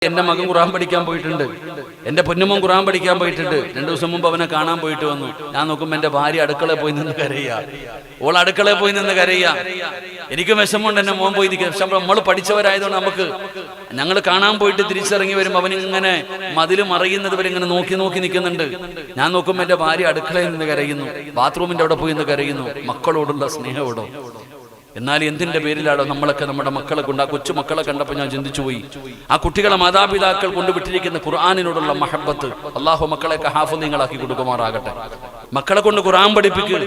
എന്റെ മകൻ ഖുർആൻ പഠിക്കാൻ പോയിട്ടുണ്ട്, എന്റെ പൊന്നുമോൻ ഖുർആൻ പഠിക്കാൻ പോയിട്ടുണ്ട്. 2 ദിവസം മുമ്പ് അവനെ കാണാൻ പോയിട്ട് വന്നു. ഞാൻ നോക്കുമ്പോ എന്റെ ഭാര്യ അടുക്കളയിൽ പോയി നിന്ന് കരയുക, ഓൾ അടുക്കളയിൽ പോയി നിന്ന് കരയുക. എനിക്ക് വിഷമമുണ്ട്, എന്റെ മോൻ പോയി നിൽക്കുക. പക്ഷെ നമ്മൾ പഠിച്ചവരായതുകൊണ്ട് ഞങ്ങൾ കാണാൻ പോയിട്ട് തിരിച്ചിറങ്ങി വരുമ്പോൾ അവനിങ്ങനെ മതിൽ മറിയുന്നത് വരെ ഇങ്ങനെ നോക്കി നിൽക്കുന്നുണ്ട്. ഞാൻ നോക്കുമ്പോൾ എന്റെ ഭാര്യ അടുക്കളയിൽ നിന്ന് കരയുന്നു, ബാത്റൂമിന്റെ അവിടെ പോയി നിന്ന് കരയുന്നു, മക്കളോടുള്ള സ്നേഹത്തോടോ. എന്നാൽ എന്തിന്റെ പേരിലാണോ നമ്മളൊക്കെ നമ്മുടെ മക്കളെ കൊണ്ട്, ആ കൊച്ചു മക്കളെ കണ്ടപ്പോൾ ഞാൻ ചിന്തിച്ചു പോയി, ആ കുട്ടികളെ മാതാപിതാക്കൾ കൊണ്ടുവിട്ടിരിക്കുന്ന ഖുർആനിനോടുള്ള മഹബത്ത്. അള്ളാഹു മക്കളെയൊക്കെ ഹാഫിളീങ്ങളാക്കി കൊടുക്കുമാറാകട്ടെ. മക്കളെ കൊണ്ട് ഖുർആൻ പഠിപ്പിക്കുക.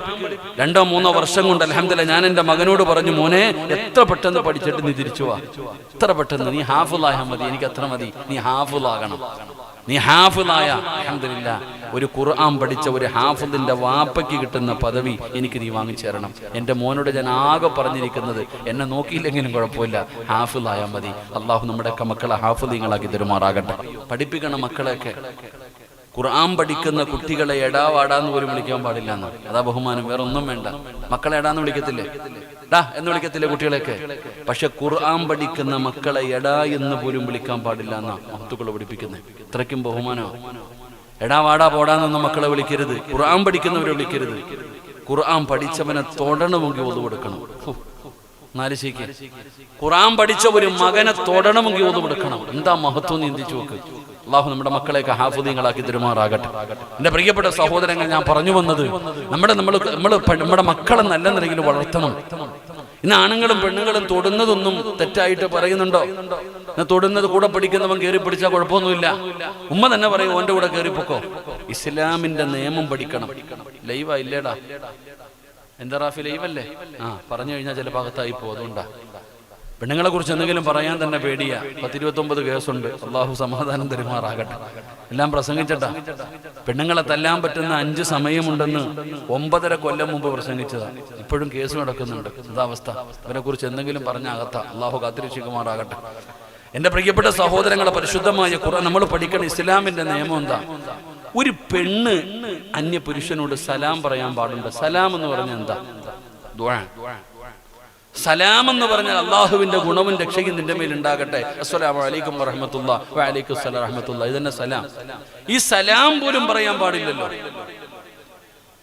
2-3 വർഷം കൊണ്ട് അൽഹംദുലില്ലാഹ് ഞാൻ എൻ്റെ മകനോട് പറഞ്ഞു, മോനെ എത്ര പെട്ടെന്ന് പഠിച്ചിട്ട് നീ തിരിച്ചു വാ, എത്ര പെട്ടെന്ന് നീ ഹാഫിളായാൽ മതി, എനിക്ക് അത്ര മതി, നീ ഹാഫിളാകണം. നീ ഹാഫിളായ അൽഹംദുലില്ലാഹ് ഒരു ഖുർആൻ പഠിച്ച ഒരു ഹാഫിളിന്റെ വാപ്പയ്ക്ക് കിട്ടുന്ന പദവി എനിക്ക് നീ വാങ്ങിച്ചേരണം. എൻ്റെ മോനോട് ഞാൻ ആകെ പറഞ്ഞിരിക്കുന്നത്, എന്നെ നോക്കിയില്ലെങ്കിലും കുഴപ്പമില്ല, ഹാഫിളായാൽ മതി. അള്ളാഹു നമ്മുടെയൊക്കെ മക്കളെ ഹാഫിളീങ്ങളാക്കി തരുമാറാകട്ടെ. പഠിപ്പിക്കണം മക്കളെയൊക്കെ. ഖുർആൻ പഠിക്കുന്ന കുട്ടികളെ എടാ വാടാന്ന് പോലും വിളിക്കാൻ പാടില്ല എന്ന്. അതാ ബഹുമാനം, വേറെ ഒന്നും വേണ്ട. മക്കളെ എടാന്ന് വിളിക്കത്തില്ലേ, ഡാ എന്ന് വിളിക്കത്തില്ലേ കുട്ടികളെയൊക്കെ? പക്ഷെ ഖുർആൻ പഠിക്കുന്ന മക്കളെ എടാ എന്ന് പോലും വിളിക്കാൻ പാടില്ല എന്നാ മഹത്തുക്കൾ പഠിപ്പിക്കുന്നത്. ഇത്രയ്ക്കും ബഹുമാനമാണ്. എടാ വാടാ പോടാന്നൊന്നും മക്കളെ വിളിക്കരുത്, ഖുർആൻ പഠിക്കുന്നവരെ വിളിക്കരുത്. ഖുർആൻ പഠിച്ചവനെ തൊടണമെങ്കിൽ ഒതു കൊടുക്കണം. നാലിശേക്ക് ഖുർആൻ പഠിച്ച ഒരു മകനെ തൊടണമെങ്കിൽ ഒതു കൊടുക്കണം. എന്താ മഹത്വം എന്ന് ചിന്തിച്ചു നോക്ക്. അള്ളാഹു നമ്മുടെ മക്കളെയൊക്കെ ഹാഫിളീങ്ങളാക്കി തരുമാറാകട്ടെ. എൻ്റെ പ്രിയപ്പെട്ട സഹോദരങ്ങൾ, ഞാൻ പറഞ്ഞു വന്നത്, നമ്മുടെ മക്കളെ നല്ല നിലയിൽ വളർത്തണം. ഇന്ന് ആണുങ്ങളും പെണ്ണുങ്ങളും തൊടുന്നതൊന്നും തെറ്റായിട്ട് പറയുന്നുണ്ടോ? തൊടുന്നത് കൂടെ പഠിക്കുന്നവൻ കയറി പിടിച്ചാൽ കുഴപ്പമൊന്നുമില്ല. ഉമ്മ തന്നെ പറയും, ഓന്റെ കൂടെ കയറിപ്പോക്കോ. ഇസ്ലാമിന്റെ നിയമം പഠിക്കണം. ലൈവാ ഇല്ലേടാ? എന്താ റാഫി, ലൈവല്ലേ? പറഞ്ഞു കഴിഞ്ഞാൽ ചില ഭാഗത്തായി പോകും. അതുകൊണ്ടാ പെണ്ണുങ്ങളെ കുറിച്ച് എന്തെങ്കിലും പറയാൻ തന്നെ പേടിയാ. 10-29 കേസുണ്ട്. അള്ളാഹു സമാധാനം തരുമാറാകട്ടെ. എല്ലാം പ്രസംഗിച്ചട്ടാ. പെണ്ണുങ്ങളെ തല്ലാൻ പറ്റുന്ന 5 സമയമുണ്ടെന്ന് 9.5 കൊല്ലം മുമ്പ് പ്രസംഗിച്ചതാ. ഇപ്പോഴും കേസ് നടക്കുന്നുണ്ട്. അതാവസ്ഥ. അവരെ കുറിച്ച് എന്തെങ്കിലും പറഞ്ഞാകത്ത. അള്ളാഹു കാത്തിരക്ഷിക്കുമാറാകട്ടെ. എന്റെ പ്രിയപ്പെട്ട സഹോദരങ്ങളെ, പരിശുദ്ധമായ ഖുർആൻ നമ്മൾ പഠിക്കണം. ഇസ്ലാമിന്റെ നിയമം എന്താ? ഒരു പെണ്ണ് അന്യ പുരുഷനോട് സലാം പറയാൻ പാടുണ്ട്. സലാം എന്ന് പറഞ്ഞാൽ എന്താ? ദുആ. സലാം എന്ന് പറഞ്ഞാൽ അള്ളാഹുവിന്റെ ഗുണവും രക്ഷയും നിന്റെ മേൽ ഉണ്ടാകട്ടെ. അസ്സലാമു അലൈക്കും വറഹ്മത്തുള്ളാഹി വഅലൈക്കും അസ്സലാം വറഹ്മത്തുള്ളാഹി. ഇതന്നെ സലാം. ഈ സലാം പോലും പറയാൻ പാടില്ലല്ലോ.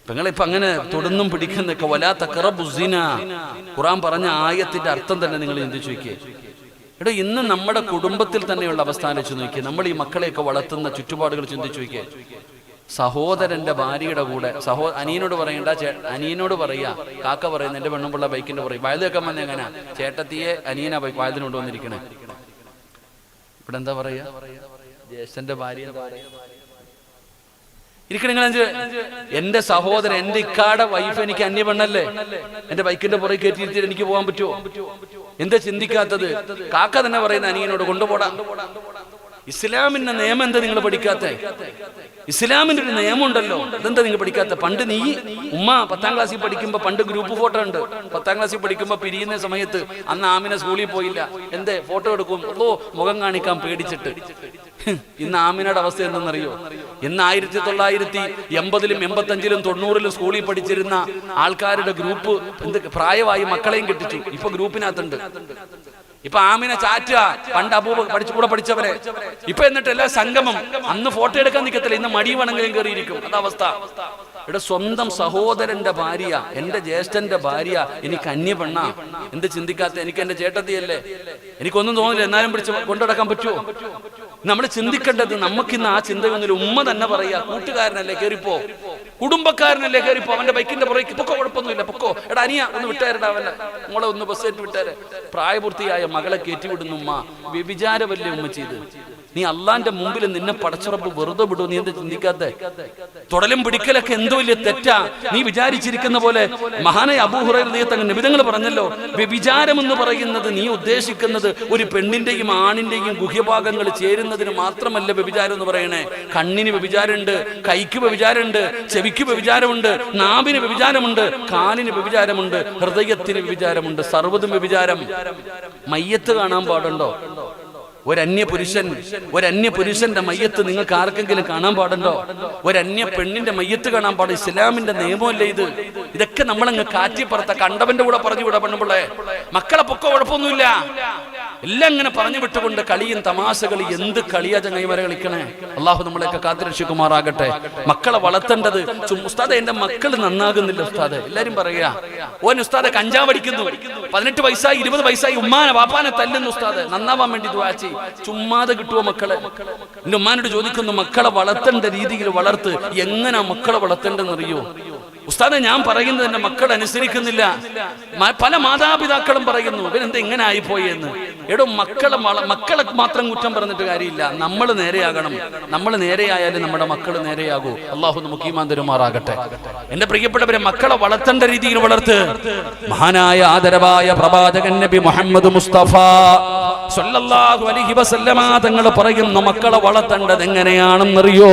നിങ്ങളിപ്പോ അങ്ങനെ തൊടുന്നും പിടിക്കുന്നൊക്കെ. വലാ തഖറബു സിന, ഖുർആൻ പറഞ്ഞ ആയത്തിന്റെ അർത്ഥം തന്നെ നിങ്ങൾ ചിന്തിച്ചു നോക്കിയേ. എടോ, ഇന്ന് നമ്മുടെ കുടുംബത്തിൽ തന്നെയുള്ള അവസ്ഥ ആലോചിച്ച് നോക്കിയേ. നമ്മൾ ഈ മക്കളെയൊക്കെ വളർത്തുന്ന ചുറ്റുപാടുകൾ ചിന്തിച്ചു നോക്കിയേ. സഹോദരന്റെ ഭാര്യയുടെ കൂടെ അനിയനോട് പറയണ്ട, അനിയനോട് പറയാ. കാക്ക പറയുന്ന എന്റെ പെണ്ണുമ്പുള്ള ബൈക്കിന്റെ പറയും. വയലുവെക്കാൻ വന്ന എങ്ങനെ? ചേട്ടത്തിയെ അനിയനാ വയലിന് കൊണ്ടുവന്നിരിക്കണേ. ഇവിടെ എന്താ പറയാ? ജ്യേഷ്ഠന്റെ ഭാര്യ ഇരിക്കണ. എന്റെ സഹോദരൻ, എന്റെ ഇക്കാടെ വൈഫ് എനിക്ക് അന്യ പെണ്ണല്ലേ? എന്റെ ബൈക്കിന്റെ പുറകെ കയറ്റിയിരുത്തിട്ട് എനിക്ക് പോകാൻ പറ്റുമോ? എന്താ ചിന്തിക്കാത്തത്? കാക്ക തന്നെ പറയുന്ന അനിയനോട് കൊണ്ടുപോടാ. ഇസ്ലാമിന്റെ നിയമം എന്താ നിങ്ങൾ പഠിക്കാത്ത? ഇസ്ലാമിന്റെ ഒരു നിയമം ഉണ്ടല്ലോ, അതെന്താ നിങ്ങൾ പഠിക്കാത്ത? പണ്ട് നീ ഉമ്മ 10ാം ക്ലാസ്സിൽ പഠിക്കുമ്പോ പണ്ട് ഗ്രൂപ്പ് ഫോട്ടോ ഉണ്ട്. 10ാം ക്ലാസ്സിൽ പഠിക്കുമ്പോ പിരിയുന്ന സമയത്ത് അന്ന് ആമിന സ്കൂളിൽ പോയില്ല. എന്തേ ഫോട്ടോ എടുക്കും? മുഖം കാണിക്കാൻ പേടിച്ചിട്ട്. ഇന്ന് ആമിനയുടെ അവസ്ഥ എന്തെന്നറിയോ? ഇന്ന് 1980-ലും 85-ലും 90-ലും സ്കൂളിൽ പഠിച്ചിരുന്ന ആൾക്കാരുടെ ഗ്രൂപ്പ് പ്രായമായി മക്കളെയും കെട്ടിച്ചു. ഇപ്പൊ ഗ്രൂപ്പിനകത്തുണ്ട്. ഇപ്പൊ ആമിന ചാറ്റ. പണ്ട് അബൂബ കൂടെ പഠിച്ചവരെ. ഇപ്പൊ എന്നിട്ട് എല്ലാ സംഗമം. അന്ന് ഫോട്ടോ എടുക്കാൻ നിൽക്കത്തില്ല, ഇന്ന് മടി വേണമെങ്കിലും കയറിയിരിക്കും. അതവസ്ഥ. ഇവിടെ സ്വന്തം സഹോദരന്റെ ഭാര്യ, എന്റെ ജ്യേഷ്ഠന്റെ ഭാര്യ എനിക്ക് അന്യ പെണ്ണാ. എന്ത് ചിന്തിക്കാത്ത? എനിക്ക് എന്റെ ചേട്ടത്തിയല്ലേ? എനിക്കൊന്നും തോന്നില്ല, എന്നാലും പിടിച്ച് കൊണ്ടുനടക്കാൻ പറ്റുമോ? നമ്മൾ ചിന്തിക്കേണ്ടത്, നമുക്കിന്ന് ആ ചിന്തയൊന്നുമില്ല. ഉമ്മ തന്നെ പറയാ, കൂട്ടുകാരനല്ലേ കയറിപ്പോ, കുടുംബക്കാരനല്ലേ കയറിപ്പോ, അവന്റെ ബൈക്കിന്റെ പുറകെ പൊക്കോ, കുഴപ്പമൊന്നുമില്ല പൊക്കോ. എടാ അനിയ ഒന്ന് വിട്ടേരടാ, അവനെ മോളെ ഒന്ന് ബസ് കയറ്റി വിട്ടേരെ. പ്രായപൂർത്തിയായ മകളെ കയറ്റിവിടുന്നു ഉമ്മ. വ്യഭിചാരമല്ലേ ഉമ്മ ചെയ്ത്? നീ അള്ളാന്റെ മുമ്പിൽ നിന്നെ പടച്ചുറപ്പ് വെറുതെ വിടൂ. നീ എന്താ ചിന്തിക്കാത്ത? തൊടലും പിടിക്കലൊക്കെ എന്തോ വലിയ തെറ്റാ. നീ വിചാരിച്ചിരിക്കുന്ന പോലെ മഹാനായ അബൂ ഹുറൈറ റളിയല്ലാഹു അൻഹു നബിതങ്ങൾ പറഞ്ഞല്ലോ, വ്യഭിചാരം എന്ന് പറയുന്നത് നീ ഉദ്ദേശിക്കുന്നത് ഒരു പെണ്ണിന്റെയും ആണിന്റെയും ഗുഹ്യഭാഗങ്ങൾ ചേരുന്നതിന് മാത്രമല്ല വ്യഭിചാരം എന്ന് പറയണേ. കണ്ണിന് വ്യഭിചാരമുണ്ട്, കൈക്ക് വ്യഭിചാരമുണ്ട്, ചെവിക്ക് വ്യഭിചാരമുണ്ട്, നാവിന് വ്യഭിചാരമുണ്ട്, കാലിന് വ്യഭിചാരമുണ്ട്, ഹൃദയത്തിന് വ്യഭിചാരമുണ്ട്. സർവ്വതും വ്യഭിചാരം. മയ്യത്ത് കാണാൻ പാടുണ്ടോ? ഒരന്യ പുരുഷന്റെ മയ്യത്ത് നിങ്ങൾക്ക് ആർക്കെങ്കിലും കാണാൻ പാടുണ്ടോ? ഒരന്യ പെണ്ണിന്റെ മയ്യത്ത് കാണാൻ പാടും? ഇസ്ലാമിന്റെ നിയമമല്ലേ ഇത്? ഇതൊക്കെ നമ്മളങ്ങ് കാറ്റിപ്പുറത്ത കണ്ടവന്റെ കൂടെ പറഞ്ഞു വിടാ പെണ്ണുപിള്ളേ. മക്കളെ പൊക്ക കുഴപ്പമൊന്നുമില്ല, എല്ലാം ഇങ്ങനെ പറഞ്ഞു വിട്ടുകൊണ്ട് കളിയും തമാശകളി. എന്ത് കളിയാ ചങ്ങായിമാരെ കളിക്കണേ? അള്ളാഹു നമ്മളെയൊക്കെ കാത്തുരക്ഷിക്കുമാറാകട്ടെ. മക്കളെ വളർത്തേണ്ടത് ഉസ്താദെ എന്റെ മക്കൾ നന്നാകുന്നില്ല ഉസ്താദെ. എല്ലാരും പറയാ ഓൻ ഉസ്താദെ കഞ്ചാവ് അടിക്കുന്നു, 18 വയസ്സായി 20 വയസ്സായി ഉമ്മാനെ വാപ്പാനെ തല്ലുന്നു ഉസ്താദെ. നന്നാവാൻ വേണ്ടി ദുആ ചെയ്യ്. ചുമ്മാതെ കിട്ടുവോ മക്കളെ? എന്റെ ഉമ്മാനോട് ചോദിക്കുന്നു, മക്കളെ വളർത്തേണ്ട രീതിയിൽ വളർത്ത്. എങ്ങനാ മക്കളെ വളർത്തേണ്ടെന്നറിയോ ഉസ്താദെ? ഞാൻ പറയുന്നത് എന്റെ മക്കൾ അനുസരിക്കുന്നില്ല. പല മാതാപിതാക്കളും പറയുന്നു ഇവരെന്താ ഇങ്ങനെ ആയിപ്പോയി എന്ന്. എടോ, മക്കളെ മാത്രം കുറ്റം പറഞ്ഞിട്ട് കാര്യമില്ല. നമ്മൾ നേരെയാകണം. നമ്മൾ നേരെയായാലും നമ്മുടെ മക്കൾ നേരെയാകൂ. അള്ളാഹു നമുക്ക് ഈമാൻ തരുമാറാകട്ടെ. എന്റെ പ്രിയപ്പെട്ടവരെ, മക്കളെ വളർത്തേണ്ട രീതിയിൽ വളർത്ത്. മഹാനായ ആദരവായ പ്രവാചകൻ നബി മുഹമ്മദ് മുസ്തഫ സ്വല്ലല്ലാഹു അലൈഹി വസല്ലമ തങ്ങൾ പറയുന്ന മക്കളെ വളർത്തേണ്ടത് എങ്ങനെയാണെന്നറിയോ?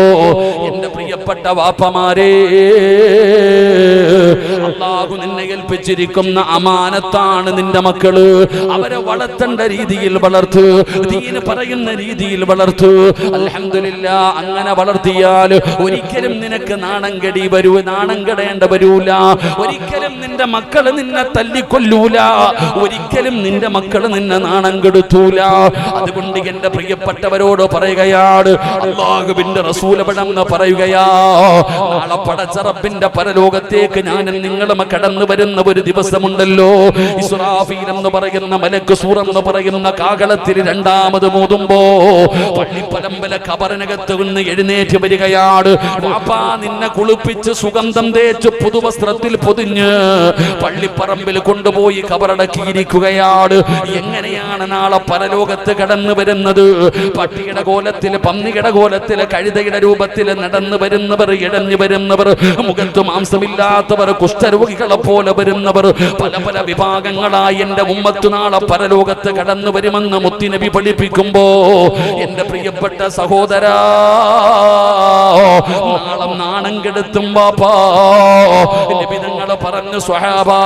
എന്റെ പ്രിയപ്പെട്ട വാപ്പമാരെ, അല്ലാഹു നിന്നെ ഏൽപ്പിച്ചിരിക്കുന്ന അമാനത്താണ് നിന്റെ മക്കള്. അവരെ വളർത്തേണ്ട രീതിയിൽ വളർത്ത്, ദീന് പറയുന്ന രീതിയിൽ വളർത്ത്. അൽഹംദുലില്ലാ, അങ്ങനെ വളർത്തിയാൽ ഒരിക്കലും നിനക്ക് നാണം കെടേണ്ട വരൂല. ഒരിക്കലും നിന്റെ മക്കള് നിന്നെ തല്ലിക്കൊല്ലൂല. ഒരിക്കലും നിന്റെ മക്കള് നിന്നെ നാണം കെടുത്തൂല. അതുകൊണ്ട് എന്റെ പ്രിയപ്പെട്ടവരോട് പറയുകയാണ്, അല്ലാഹുവിന്റെ റസൂൽ എവിടെന്ന് പറയുകയാ, നാളെ പടച്ച റബ്ബിന്റെ പരലോകത്തേക്ക് ഞാനും നിങ്ങളും കടന്നു വരുന്ന ഒരു ദിവസമുണ്ടല്ലോ. ഇസ്രാഫീൽ എന്ന് പറയുന്ന മലക്ക് സൂർ എന്ന് പറയുന്ന കാഹളത്തിൽ രണ്ടാമത് മൂതുമ്പോ പള്ളിപ്പലമ്പല ഖബറിനകത്ത് നിന്ന് എഴുന്നേറ്റ് വരികയാണ്. വാപ്പാ നിന്നെ കുളിപ്പിച്ച് സുഗന്ധം തേച്ച് പുതുവസ്ത്രത്തിൽ പൊതിഞ്ഞ് പള്ളിപ്പറമ്പിൽ കൊണ്ടുപോയി ഖബറടക്കിയിരിക്കുകയാണ്. എങ്ങനെയാണ് നാളെ പരലോകത്ത് കടന്നു വരുന്നത്? പട്ടിയുടെ കോലത്തില്, പന്നിയുടെ കോലത്തില്, കഴുതയുടെ രൂപത്തിൽ നടന്നു വരുന്നവർ, ഇടഞ്ഞു വരുന്നവർ, മുഖത്ത് മാംസമില്ലാത്തവർ, കുഷ്ഠരോഗികളെ പോലെ വരുന്നവർ, പല പല വിഭാഗങ്ങളായി എന്റെ ഉമ്മത്ത് നാളെ പരലോകത്ത് കടന്നു വരുമെന്ന് മുത്തുനബി പഠിപ്പിക്കുമ്പോ എന്റെ പ്രിയപ്പെട്ട സഹോദരാ, നാളെ നാണം കെടുത്തും വാപ്പാ. നബി തങ്ങൾ പറഞ്ഞു, സ്വഹാബാ,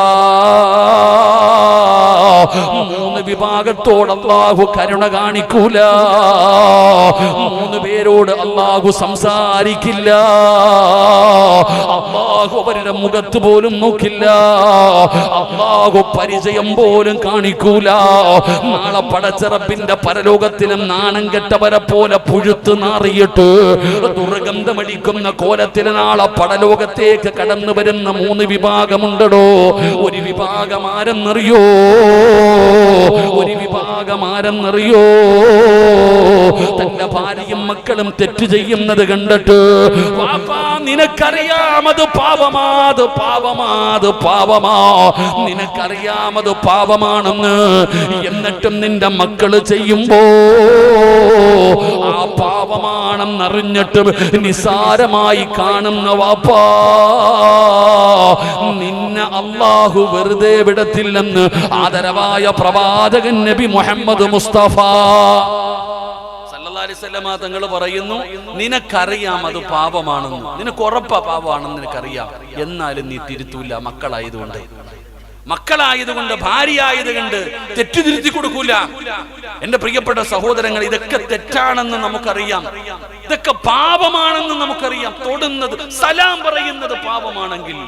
3 വിഭാഗത്തോട് അല്ലാഹു കരുണ കാണിക്കൂല. 3 പേരോട് അല്ലാഹു സംസാരിക്കില്ല. അല്ലാഹു അവരുടെ മുഖത്ത് പോലും നോക്കില്ല. അല്ലാഹു പരിചയം പോലും കാണിക്കൂല. നാളെ പടച്ച റബ്ബിന്റെ പരലോകത്തിലും നാണം കെട്ടവരെ പോലെ പുഴുത്ത് നാറിയിട്ട് ദുർഗന്ധമടിക്കുന്ന കോലത്തിൽ നാളെ പടലോകത്തേക്ക് കടന്നു വരുന്ന 3 വിഭാഗമുണ്ടോ. ഒരു വിഭാഗം ആരെന്നറിയോ? തന്റെ ഭാര്യയും മക്കളും തെറ്റ് ചെയ്യുന്നത് കണ്ടിട്ട്, വാപ്പാ നിനക്കറിയാമത് പാപമാ, നിനക്കറിയാമത് പാപമാണെന്ന്. എന്നിട്ടും നിന്റെ മക്കള് ചെയ്യുമ്പോ ആ പാപമാണെന്നറിഞ്ഞിട്ടും നിസാരമായി കാണുന്ന വാപ്പാ, നിന്നെ അല്ലാഹു വെറുതെ വിടത്തില്ലെന്ന് ആദരവായ പ്രവാചകൻ നബി മുഹമ്മദ് മുസ്തഫ സല്ലല്ലാഹു അലൈഹി വസല്ലമ തങ്ങൾ പറയുന്നു, നിനക്കറിയാം അത് പാപമാണെന്ന്, നിനക്ക് ഉറപ്പാ പാപമാണെന്ന് നിനക്കറിയാം, എന്നാലും നീ തിരുത്തൂല. മക്കളായതുകൊണ്ട് ഭാര്യയായതുകൊണ്ട് തെറ്റുതിരുത്തി കൊടുക്കൂല. എന്റെ പ്രിയപ്പെട്ട സഹോദരങ്ങൾ, ഇതൊക്കെ തെറ്റാണെന്ന് നമുക്കറിയാം, ഇതൊക്കെ പാപമാണെന്ന് നമുക്കറിയാം. തൊടുന്നത്, സലാം പറയുന്നത് പാപമാണെങ്കിൽ,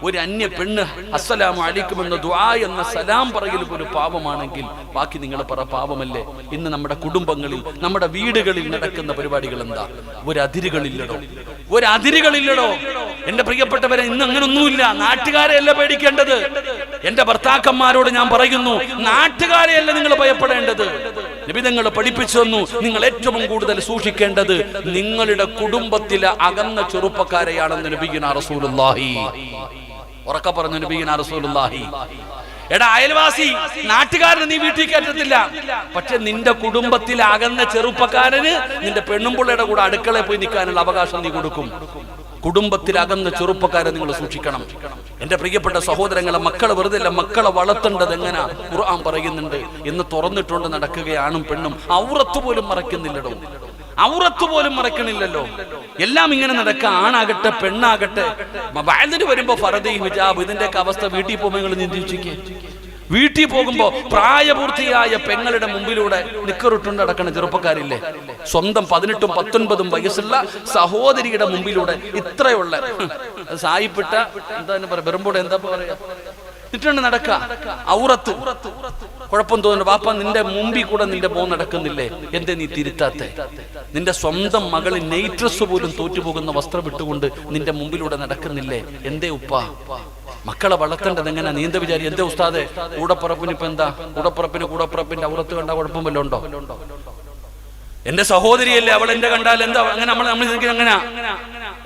ഒരു അന്യ പെണ്ണ് അസ്സലാമു അലൈക്കും എന്ന ദുആ എന്ന സലാം പറയൽ പോലും പാപമാണെങ്കിൽ, ബാക്കി നിങ്ങൾ പറ പാപമല്ലേ? ഇന്ന് നമ്മുടെ കുടുംബങ്ങളിൽ, നമ്മുടെ വീടുകളിൽ നടക്കുന്ന പരിപാടികൾ എന്താ? ഒരതിരുകളില്ലടോ. എന്റെ പ്രിയപ്പെട്ടവരെ, ഇന്ന് അങ്ങനൊന്നുമില്ല. നാട്ടുകാരെയല്ല പേടിക്കേണ്ടത്. എന്റെ ഭർത്താക്കന്മാരോട് ഞാൻ പറയുന്നു, നാട്ടുകാരെയല്ല നിങ്ങൾ ഭയപ്പെടേണ്ടത്. നബി തങ്ങൾ പഠിപ്പിച്ചു തന്നു, നിങ്ങൾ ഏറ്റവും കൂടുതൽ സൂക്ഷിക്കേണ്ടത് നിങ്ങളുടെ കുടുംബത്തിലെ അകന്ന ചെറുപ്പക്കാരെയാണെന്ന് നബിയുനാ റസൂലുള്ളാഹി ഉറക്കെ പറഞ്ഞു. നബിയുനാ റസൂലുള്ളാഹി, എടാ അയൽവാസി, നാട്ടുകാരന് നീ വീട്ടിൽ കയറ്റത്തില്ല, പക്ഷെ നിന്റെ കുടുംബത്തിലെ അകന്ന ചെറുപ്പക്കാരന് നിന്റെ പെണ്ണുമ്പിള്ളയുടെ കൂടെ അടുക്കളയിൽ പോയി നിൽക്കാനുള്ള അവകാശം നീ കൊടുക്കും. കുടുംബത്തിലകന്ന ചെറുപ്പക്കാരെ നിങ്ങൾ സൂക്ഷിക്കണം. എന്റെ പ്രിയപ്പെട്ട സഹോദരങ്ങളെ, മക്കളെ വെറുതെ അല്ല, മക്കളെ വളർത്തേണ്ടത് എങ്ങനെ ഖുർആൻ പറയുന്നുണ്ട് എന്ന് തുറന്നിട്ടുണ്ട് നടക്കുകയാണും പെണ്ണും. ഔറത്ത് പോലും മറക്കണില്ലല്ലോ. എല്ലാം ഇങ്ങനെ നടക്കുക. ആണാകട്ടെ പെണ്ണാകട്ടെ, വയലിന് വരുമ്പോ ഫർദി ഹിജാബ്, ഇതിന്റെയൊക്കെ അവസ്ഥ വീട്ടിൽ പോകുമ്പോൾ നിങ്ങൾ ചിന്തിച്ചിരിക്കേ. വീട്ടിൽ പോകുമ്പോ പ്രായപൂർത്തിയായ പെങ്ങളുടെ മുമ്പിലൂടെ നിക്കറിട്ടുകൊണ്ട് നടക്കുന്ന ചെറുപ്പക്കാരില്ലേ, സ്വന്തം 18ഉം 19ഉം വയസ്സുള്ള സഹോദരിയുടെ മുമ്പിലൂടെ ഇത്രയുള്ള സായിപ്പിട്ട എന്താ പറയാ, വെറുമ്പോടെ എന്താ പറയാ, ഇട്ടുണ്ട് നടക്ക ഔറത്ത്. കുഴപ്പം തോന്നുന്നു, ബാപ്പ നിന്റെ മുമ്പിൽ കൂടെ നിന്റെ മോൻ നടക്കുന്നില്ലേ, എന്തേ നീ തിരുത്താത്തെ? നിന്റെ സ്വന്തം മകള് നൈറ്റ് ഡ്രസ് പോലും തോറ്റുപോകുന്ന വസ്ത്രം ഇട്ടുകൊണ്ട് നിന്റെ മുമ്പിലൂടെ നടക്കുന്നില്ലേ, എന്തേ ഉപ്പ? മക്കളെ വളർത്തേണ്ടത് എങ്ങനെ? നീ എന്താ വിചാരി, എന്തേ ഉസ്താദെ കൂടപ്പുറപ്പിന് ഇപ്പൊ എന്താ, കൂടപ്പുറപ്പിന്റെ ഔറത്ത് കണ്ടാ കുഴപ്പം വല്ലതും ഉണ്ടോ? എന്റെ സഹോദരിയല്ലേ, അവൾ എന്റെ കണ്ടാൽ എന്താ അങ്ങനെ? നമ്മൾ എങ്ങനെ?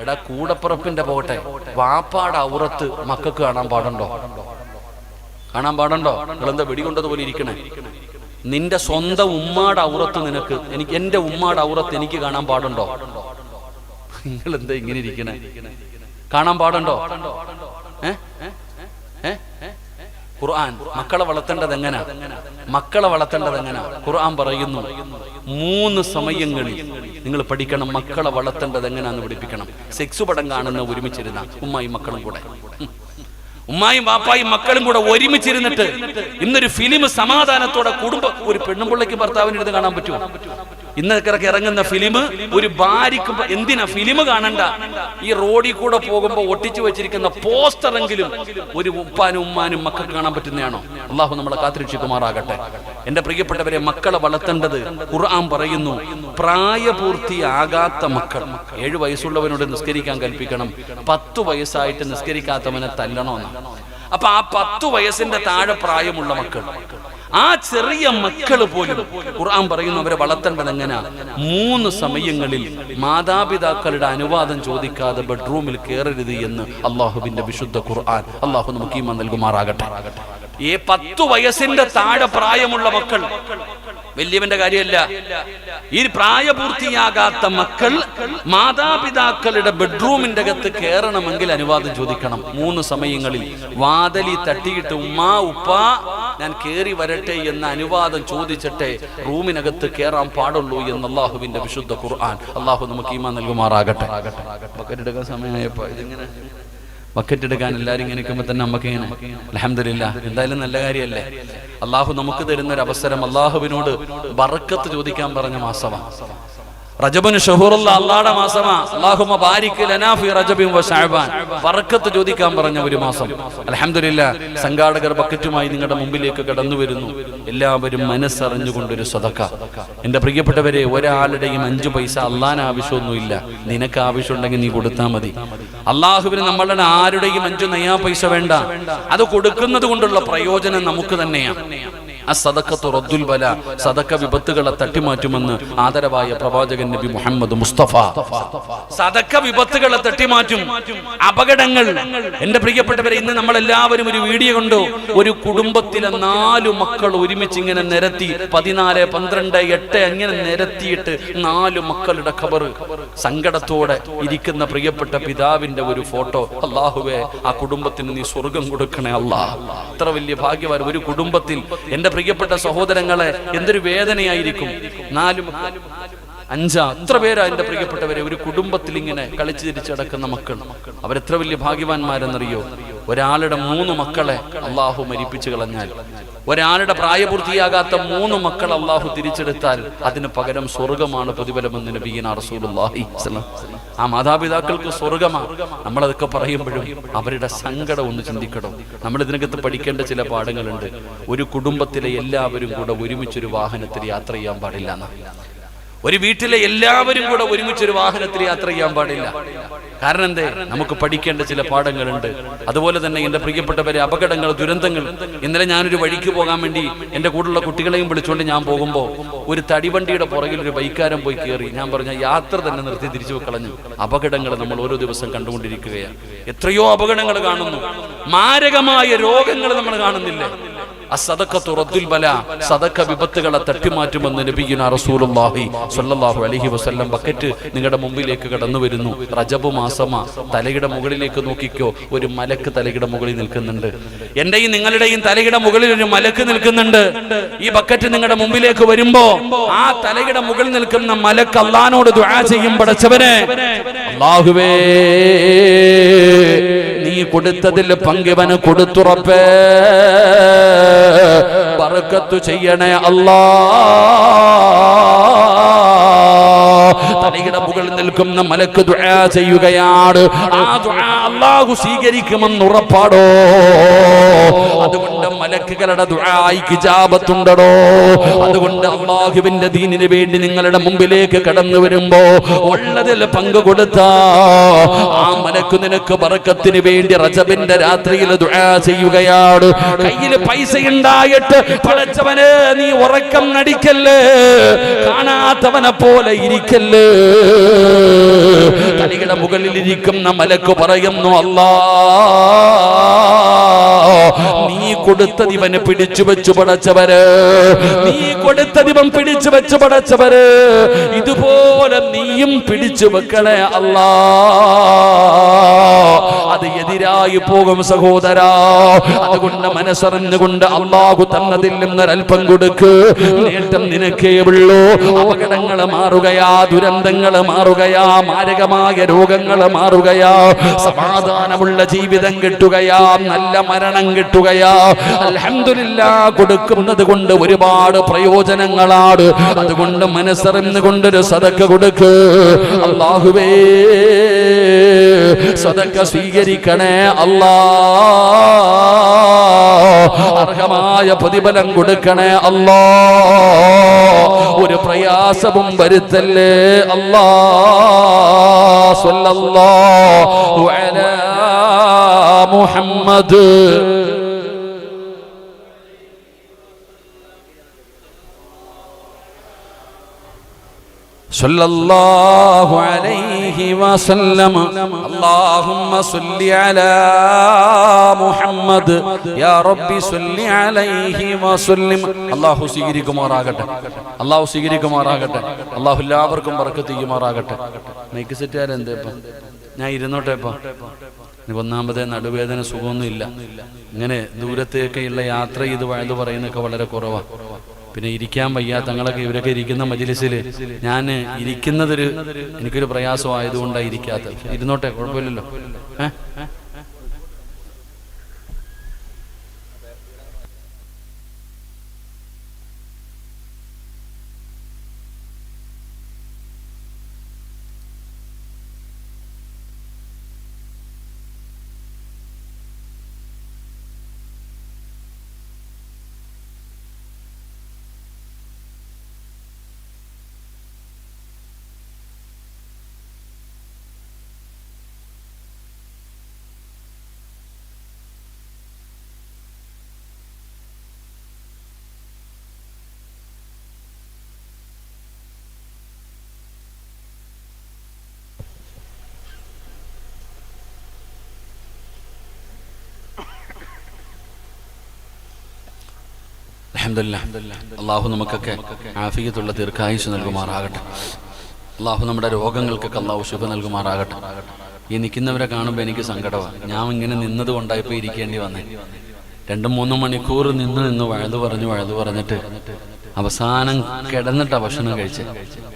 എടാ കൂടപ്പുറപ്പിന്റെ പോട്ടെ, വാപ്പാടെ ഔറത്ത് മക്കൾക്ക് കാണാൻ പാടുണ്ടോ? കാണാൻ പാടുണ്ടോ? നിങ്ങളെന്താ വെടികൊണ്ടതുപോലെ ഇരിക്കണേ? നിന്റെ സ്വന്തം ഉമ്മാടെ ഔറത്ത് നിനക്ക്, എനിക്ക് എന്റെ ഉമ്മാടെ ഔറത്ത് എനിക്ക് കാണാൻ പാടുണ്ടോ? നിങ്ങൾ എന്താ ഇങ്ങനെ ഇരിക്കണേ? കാണാൻ പാടുണ്ടോ? ഖുർആൻ മക്കളെ വളർത്തേണ്ടത് എങ്ങനെ? ഖുർആൻ പറയുന്നു 3 സമയങ്ങളിൽ നിങ്ങൾ പഠിക്കണം മക്കളെ വളർത്തേണ്ടത് എങ്ങനെയാന്ന് പഠിപ്പിക്കണം. സെക്സ് പടം കാണുന്ന ഒരുമിച്ചിരുന്ന ഉമ്മായും മക്കളും കൂടെ, ഉമ്മായും വാപ്പായും മക്കളും കൂടെ ഒരുമിച്ചിരുന്നിട്ട് ഇന്നൊരു ഫിലിം സമാധാനത്തോടെ കുടുംബം, ഒരു പെണ്ണുപിള്ളയ്ക്ക് ഭർത്താവിനിരുന്ന് കാണാൻ പറ്റുമോ? ഇന്നൊക്കെ ഇറങ്ങുന്ന ഫിലിം ഒരു ഭാര്യക്ക് എന്തിനാ ഫിലിം കാണണ്ട? ഈ റോഡിൽ കൂടെ പോകുമ്പോ ഒട്ടിച്ചു വെച്ചിരിക്കുന്ന പോസ്റ്ററെങ്കിലും ഒരു ഉപ്പാനും ഉമ്മാനും മക്കൾക്ക് കാണാൻ പറ്റുന്നതാണോ? അള്ളാഹു നമ്മളെ കാത്തിരക്ഷിക്കുമാറാകട്ടെ. എന്റെ പ്രിയപ്പെട്ടവരെ, മക്കളെ വളർത്തേണ്ടത് ഖുർആൻ പറയുന്നു പ്രായപൂർത്തിയാകാത്ത മക്കൾ. 7 വയസ്സുള്ളവനോട് നിസ്കരിക്കാൻ കൽപ്പിക്കണം, 10 വയസ്സായിട്ട് നിസ്കരിക്കാത്തവനെ തല്ലണമെന്നാണ്. അപ്പൊ ആ 10 വയസ്സിന്റെ താഴെ പ്രായമുള്ള മക്കൾ, ആ ചെറിയ മക്കൾ പോലും ഖുർആൻ പറയുന്നു അവരെ വളർത്തേണ്ടത് എങ്ങനെ? 3 സമയങ്ങളിൽ മാതാപിതാക്കളുടെ അനുവാദം ചോദിക്കാതെ ബെഡ്റൂമിൽ കയറരുത് എന്ന് അള്ളാഹുവിന്റെ വിശുദ്ധ ഖുർആൻ. അള്ളാഹു നമുക്ക് ഈമാൻ നൽകുമാറാകട്ടെ. ഈ 10 വയസ്സിന്റെ താഴെ പ്രായമുള്ള മക്കൾ, വലിയവന്റെ കാര്യമല്ല, ഈ പ്രായപൂർത്തിയാകാത്ത മക്കൾ മാതാപിതാക്കളുടെ ബെഡ്റൂമിന്റെ അകത്ത് കയറണമെങ്കിൽ അനുവാദം ചോദിക്കണം 3 സമയങ്ങളിൽ. വാതിലി തട്ടിയിട്ട് ഉമ്മാ ഉപ്പ ഞാൻ കയറി വരട്ടെ എന്ന അനുവാദം ചോദിച്ചിട്ടേ റൂമിനകത്ത് കയറാൻ പാടുള്ളൂ എന്ന് അള്ളാഹുവിന്റെ വിശുദ്ധ ഖുർആൻ. അള്ളാഹു നമുക്ക് ഈമാൻ നൽകുമാറാകട്ടെ. ബക്കറ്റെടുക്കാൻ സമയമായപ്പോ ഇതിങ്ങനെ ബക്കറ്റ് എടുക്കാൻ എല്ലാവരും ഇങ്ങനെ നിൽക്കുമ്പോൾ തന്നെ നമുക്ക് ഇങ്ങനെ അൽഹംദുലില്ലാഹ്, എന്തായാലും നല്ല കാര്യമല്ലേ. അള്ളാഹു നമുക്ക് തരുന്ന ഒരു അവസരം, അള്ളാഹുവിനോട് ബർക്കത്ത് ചോദിക്കാൻ പറഞ്ഞ മാസമാണ് റജബുൻ ഷഹൂറുള്ള അള്ളാഹുടെ മാസമാ. അല്ലാഹുമ്മ ബാരിക് ലനാ ഫീ റജബിൻ വ ശഅബാൻ, ബർക്കത്ത് ചോദിക്കാൻ പറഞ്ഞ ഒരു മാസം. അൽഹംദുലില്ലാഹ്, സംഘാടകർ ബക്കറ്റുമായി നിങ്ങളുടെ മുമ്പിലേക്ക് കടന്നു വരുന്നു. എല്ലാവരും മനസ്സറിഞ്ഞുകൊണ്ടൊരു സദഖ. എന്റെ പ്രിയപ്പെട്ടവരെ, ഒരാളുടെയും 5 പൈസ അള്ളാഹ്ന് ആവശ്യമൊന്നുമില്ല. നിനക്ക് ആവശ്യമുണ്ടെങ്കിൽ നീ കൊടുത്താൽ മതി. അള്ളാഹുവിന് നമ്മളുടെ ആരുടെയും 5 നയാ പൈസ വേണ്ട. അത് കൊടുക്കുന്നത് കൊണ്ടുള്ള പ്രയോജനം നമുക്ക് തന്നെയാണ്. സദഖ വിപത്തുകളെ തട്ടിമാറ്റുമെന്ന് ആദരവായ പ്രവാചകൻ നബി മുഹമ്മദ് മുസ്തഫ. സദഖ വിപത്തുകളെ തട്ടിമാറ്റും, അപകടങ്ങൾ. എന്റെ പ്രിയപ്പെട്ടവരെ, ഇന്ന് നമ്മൾ എല്ലാവരും ഒരു വീഡിയോ കണ്ടു. ഒരു കുടുംബത്തിലെ 4 മക്കൾ ഒരുമിച്ച് ഇങ്ങനെ നിരത്തി, 14, 12, 8 അങ്ങനെ നിരത്തിയിട്ട് 4 മക്കളുടെ ഖബർ. സങ്കടത്തോടെ ഇരിക്കുന്ന പ്രിയപ്പെട്ട പിതാവിന്റെ ഒരു ഫോട്ടോ. അല്ലാഹുവേ, ആ കുടുംബത്തിന് നീ സ്വർഗം കൊടുക്കണേ അല്ലാഹ്. ഇത്ര വലിയ ഭാഗ്യവാൻ ഒരു കുടുംബത്തിൽ. എന്റെ പ്രിയപ്പെട്ട സഹോദരങ്ങളെ, എന്തൊരു വേദനയായിരിക്കും. 4, 5 അത്ര പേരാ എന്റെ പ്രിയപ്പെട്ടവരെ ഒരു കുടുംബത്തിൽ ഇങ്ങനെ കളിച്ചു തിരിച്ചടക്കുന്ന മക്കൾ. അവരെത്ര വലിയ ഭാഗ്യവാന്മാരെന്നറിയോ? ഒരാളുടെ 3 മക്കളെ അള്ളാഹു മരിപ്പിച്ചു കളഞ്ഞാൽ, ഒരാളുടെ പ്രായപൂർത്തിയാകാത്ത 3 മക്കൾ അള്ളാഹു തിരിച്ചെടുത്താൽ അതിന് പകരം സ്വർഗമാണ് പ്രതിഫലമെന്ന് നബിയുനാ റസൂലുള്ളാഹി സ്വല്ലല്ലാഹു അലൈഹി വസല്ലം. ആ മാതാപിതാക്കൾക്ക് സ്വർഗമാണ്. നമ്മളതൊക്കെ പറയുമ്പോഴും അവരുടെ സങ്കടം ഒന്ന് ചിന്തിക്കണം. നമ്മൾ ഇതിനകത്ത് പഠിക്കേണ്ട ചില പാഠങ്ങളുണ്ട്. ഒരു കുടുംബത്തിലെ എല്ലാവരും കൂടെ ഒരുമിച്ചൊരു വാഹനത്തിൽ യാത്ര ചെയ്യാൻ പാടില്ല എന്നാണ്. ഒരു വീട്ടിലെ എല്ലാവരും കൂടെ ഒരുമിച്ചൊരു വാഹനത്തിൽ യാത്ര ചെയ്യാൻ പാടില്ല. കാരണം എന്തേ? നമുക്ക് പഠിക്കേണ്ട ചില പാഠങ്ങളുണ്ട്. അതുപോലെ തന്നെ എന്റെ പ്രിയപ്പെട്ടവരെ, അപകടങ്ങൾ, ദുരന്തങ്ങൾ. ഇന്നലെ ഞാനൊരു വഴിക്ക് പോകാൻ വേണ്ടി എന്റെ കൂടെയുള്ള കുട്ടികളെയും വിളിച്ചുകൊണ്ട് ഞാൻ പോകുമ്പോൾ ഒരു തടിവണ്ടിയുടെ പുറകിൽ ഒരു ബൈക്കാരൻ പോയി കയറി. ഞാൻ പറഞ്ഞ യാത്ര തന്നെ നിർത്തി തിരിച്ചു കളഞ്ഞു. അപകടങ്ങൾ നമ്മൾ ഓരോ ദിവസം കണ്ടുകൊണ്ടിരിക്കുകയാണ്. എത്രയോ അപകടങ്ങൾ കാണുന്നു. മാരകമായ രോഗങ്ങൾ നമ്മൾ കാണുന്നില്ലേ? അസ്സദഖത്തു റദ്ദുൽ ബലാ, സദഖ വിപത്തുകളെ തട്ടിമാറ്റുമെന്ന് നബിയുനാ റസൂലുള്ളാഹി സ്വല്ലല്ലാഹു അലൈഹി വസല്ലം. ബക്കറ്റ് നിങ്ങളുടെ മുമ്പിലേക്ക് കടന്നു വരുന്നു. റജബ് മാസമാ. തലയുടെ മുകളിലേക്ക് നോക്കിക്കോ, ഒരു മലക്ക് തലയുടെ മുകളിൽ നിൽക്കുന്നുണ്ട്. എന്റെയും നിങ്ങളുടെയും തലയുടെ മുകളിൽ ഒരു മലക്ക് നിൽക്കുന്നുണ്ട്. ഈ ബക്കറ്റ് നിങ്ങളുടെ മുമ്പിലേക്ക് വരുമ്പോ ആ തലയുടെ മുകളിൽ നിൽക്കുന്ന മലക്ക് അല്ലാഹുവോട് ദുആ ചെയ്യും, പടച്ചവനെ, അല്ലാഹുവേ, നീ കൊടുത്തതിൽ പങ്കിവന് കൊടുത്തുറപ്പേ. ബർക്കത്ത് ചെയ്യണേ അല്ലാ. തലയുടെ മുകളിൽ നിൽക്കുന്ന മലക്ക് ദുആ ചെയ്യുകയാണ്. ആ ദുആ അല്ലാഹു സ്വീകരിക്കുമെന്ന് ഉറപ്പാടോ? അതുകൊണ്ട് മലക്കുകളുടെ ദുആയ്ക്ക് ഇജാബത്തുണ്ടോ? അതുകൊണ്ട് അല്ലാഹുവിന്റെ ദീനിന് വേണ്ടി നിങ്ങളുടെ മുമ്പിലേക്ക് കടന്നു വരുമ്പോ ഉള്ളതിൽ പങ്കു കൊടുത്താ ആ മലക്ക് നിനക്ക് ബർക്കത്തിന് വേണ്ടി റജബിന്റെ രാത്രിയിൽ ദുആ ചെയ്യുകയാണ്. കയ്യിൽ പൈസ ഉണ്ടായിട്ട് പടച്ചവനെ നീ ഉറക്കം നടിക്കല്ലേ, കാണാത്തവനെ പോലെ ഇരിക്കല്ലേ. തലയുടെ മുകളിൽ ഇരിക്കുന്ന മലക്ക് പറയുന്നു, അല്ലാ നീ കൊടുത്തത് ഇവന് പിടിച്ചു വെച്ചു പടച്ചവര്, നീ കൊടുത്തത് ഇവൻ പിടിച്ചു വെച്ചു പടച്ചവര്, ഇതുപോലെ നീയും പിടിച്ചു വെക്കണേ അല്ലാ. അത് എതിരായി പോകും സഹോദരാ. അതുകൊണ്ട് മനസ്സറിഞ്ഞുകൊണ്ട് അല്ലാഹു തന്നതിൽ നിന്നൊരൽപ്പം കൊടുക്ക്. നേട്ടം നിനക്കേ ഉള്ളൂ. അപകടങ്ങൾ മാറുകയാ, ദുരന്തങ്ങൾ മാറുകയാ, മാരകമായ രോഗങ്ങൾ മാറുകയാ, സമാധാനമുള്ള ജീവിതം കിട്ടുകയാ, നല്ല മരണം കിട്ടുകയാ. അൽഹംദുലില്ലാഹ്, കൊടുക്കുന്നത് കൊണ്ട് ഒരുപാട് പ്രയോജനങ്ങളാണ്. അതുകൊണ്ട് മനസ്സറിഞ്ഞുകൊണ്ടൊരു സദക്ക കൊടുക്ക്. അല്ലാഹുവേ സദക്ക സ്വീകരിക്കണേ അല്ലാ. അർഹമായ പ്രതിഫലം കൊടുക്കണേ അല്ലാ. ഒരു പ്രയാസവും വരുത്തല്ലേ അല്ലാ. സ്വല്ലല്ലാഹു അലാ മുഹമ്മദ്. സല്ലല്ലാഹു അലൈഹി വസല്ലം. അല്ലാഹുമ്മ സ്വല്ലി അലാ മുഹമ്മദ് യാ റബ്ബി സ്വല്ലി അലൈഹി വസല്ലം. അല്ലാഹു സ്വീകരിക്കുമാറാകട്ടെ, അല്ലാഹു സ്വീകരിക്കുമാറാകട്ടെ. അല്ലാഹു എല്ലാവർക്കും ബർക്കത്ത് ചെയ്യുമാറാകട്ടെ. മൈക്ക് സെറ്റുകാർ എന്താ ഇപ്പം? ഞാൻ ഇരുന്നോട്ടെ ഇപ്പം. ഒന്നാമതേ നടുവേദന സുഖമൊന്നും ഇല്ല. ഇങ്ങനെ ദൂരത്തേക്കുള്ള യാത്ര ചെയ്ത് വഴുതു പറയുന്നതൊക്കെ വളരെ കുറവാണ്. പിന്നെ ഇരിക്കാൻ വയ്യ. തങ്ങളൊക്കെ ഇവരൊക്കെ ഇരിക്കുന്ന മജ്ലിസിൽ ഞാൻ ഇരിക്കുന്നതൊരു എനിക്കൊരു പ്രയാസമായതുകൊണ്ടാണ് ഇരിക്കാത്തത്. ഇരുന്നോട്ടെ, കുഴപ്പമില്ലല്ലോ. അൽഹംദുലില്ലാഹ്. അല്ലാഹു നമുക്കൊക്കെ ആഫിയത്തുള്ള ദീർഘായുസ്സ് നൽകുമാറാകട്ടെ. അല്ലാഹു നമ്മുടെ രോഗങ്ങൾക്കൊക്കെ അല്ലാഹു ശുഭ നൽകുമാറാകട്ടെ. ഈ നിൽക്കുന്നവരെ കാണുമ്പോൾ എനിക്ക് സങ്കടമാണ്. ഞാൻ ഇങ്ങനെ നിന്നത് കൊണ്ടായിപ്പോൾ ഇരിക്കേണ്ടി വന്നേ. 2-3 മണിക്കൂർ നിന്ന് വഴുതു പറഞ്ഞിട്ട് അവസാനം കിടന്നിട്ടാ ഭക്ഷണം കഴിച്ച്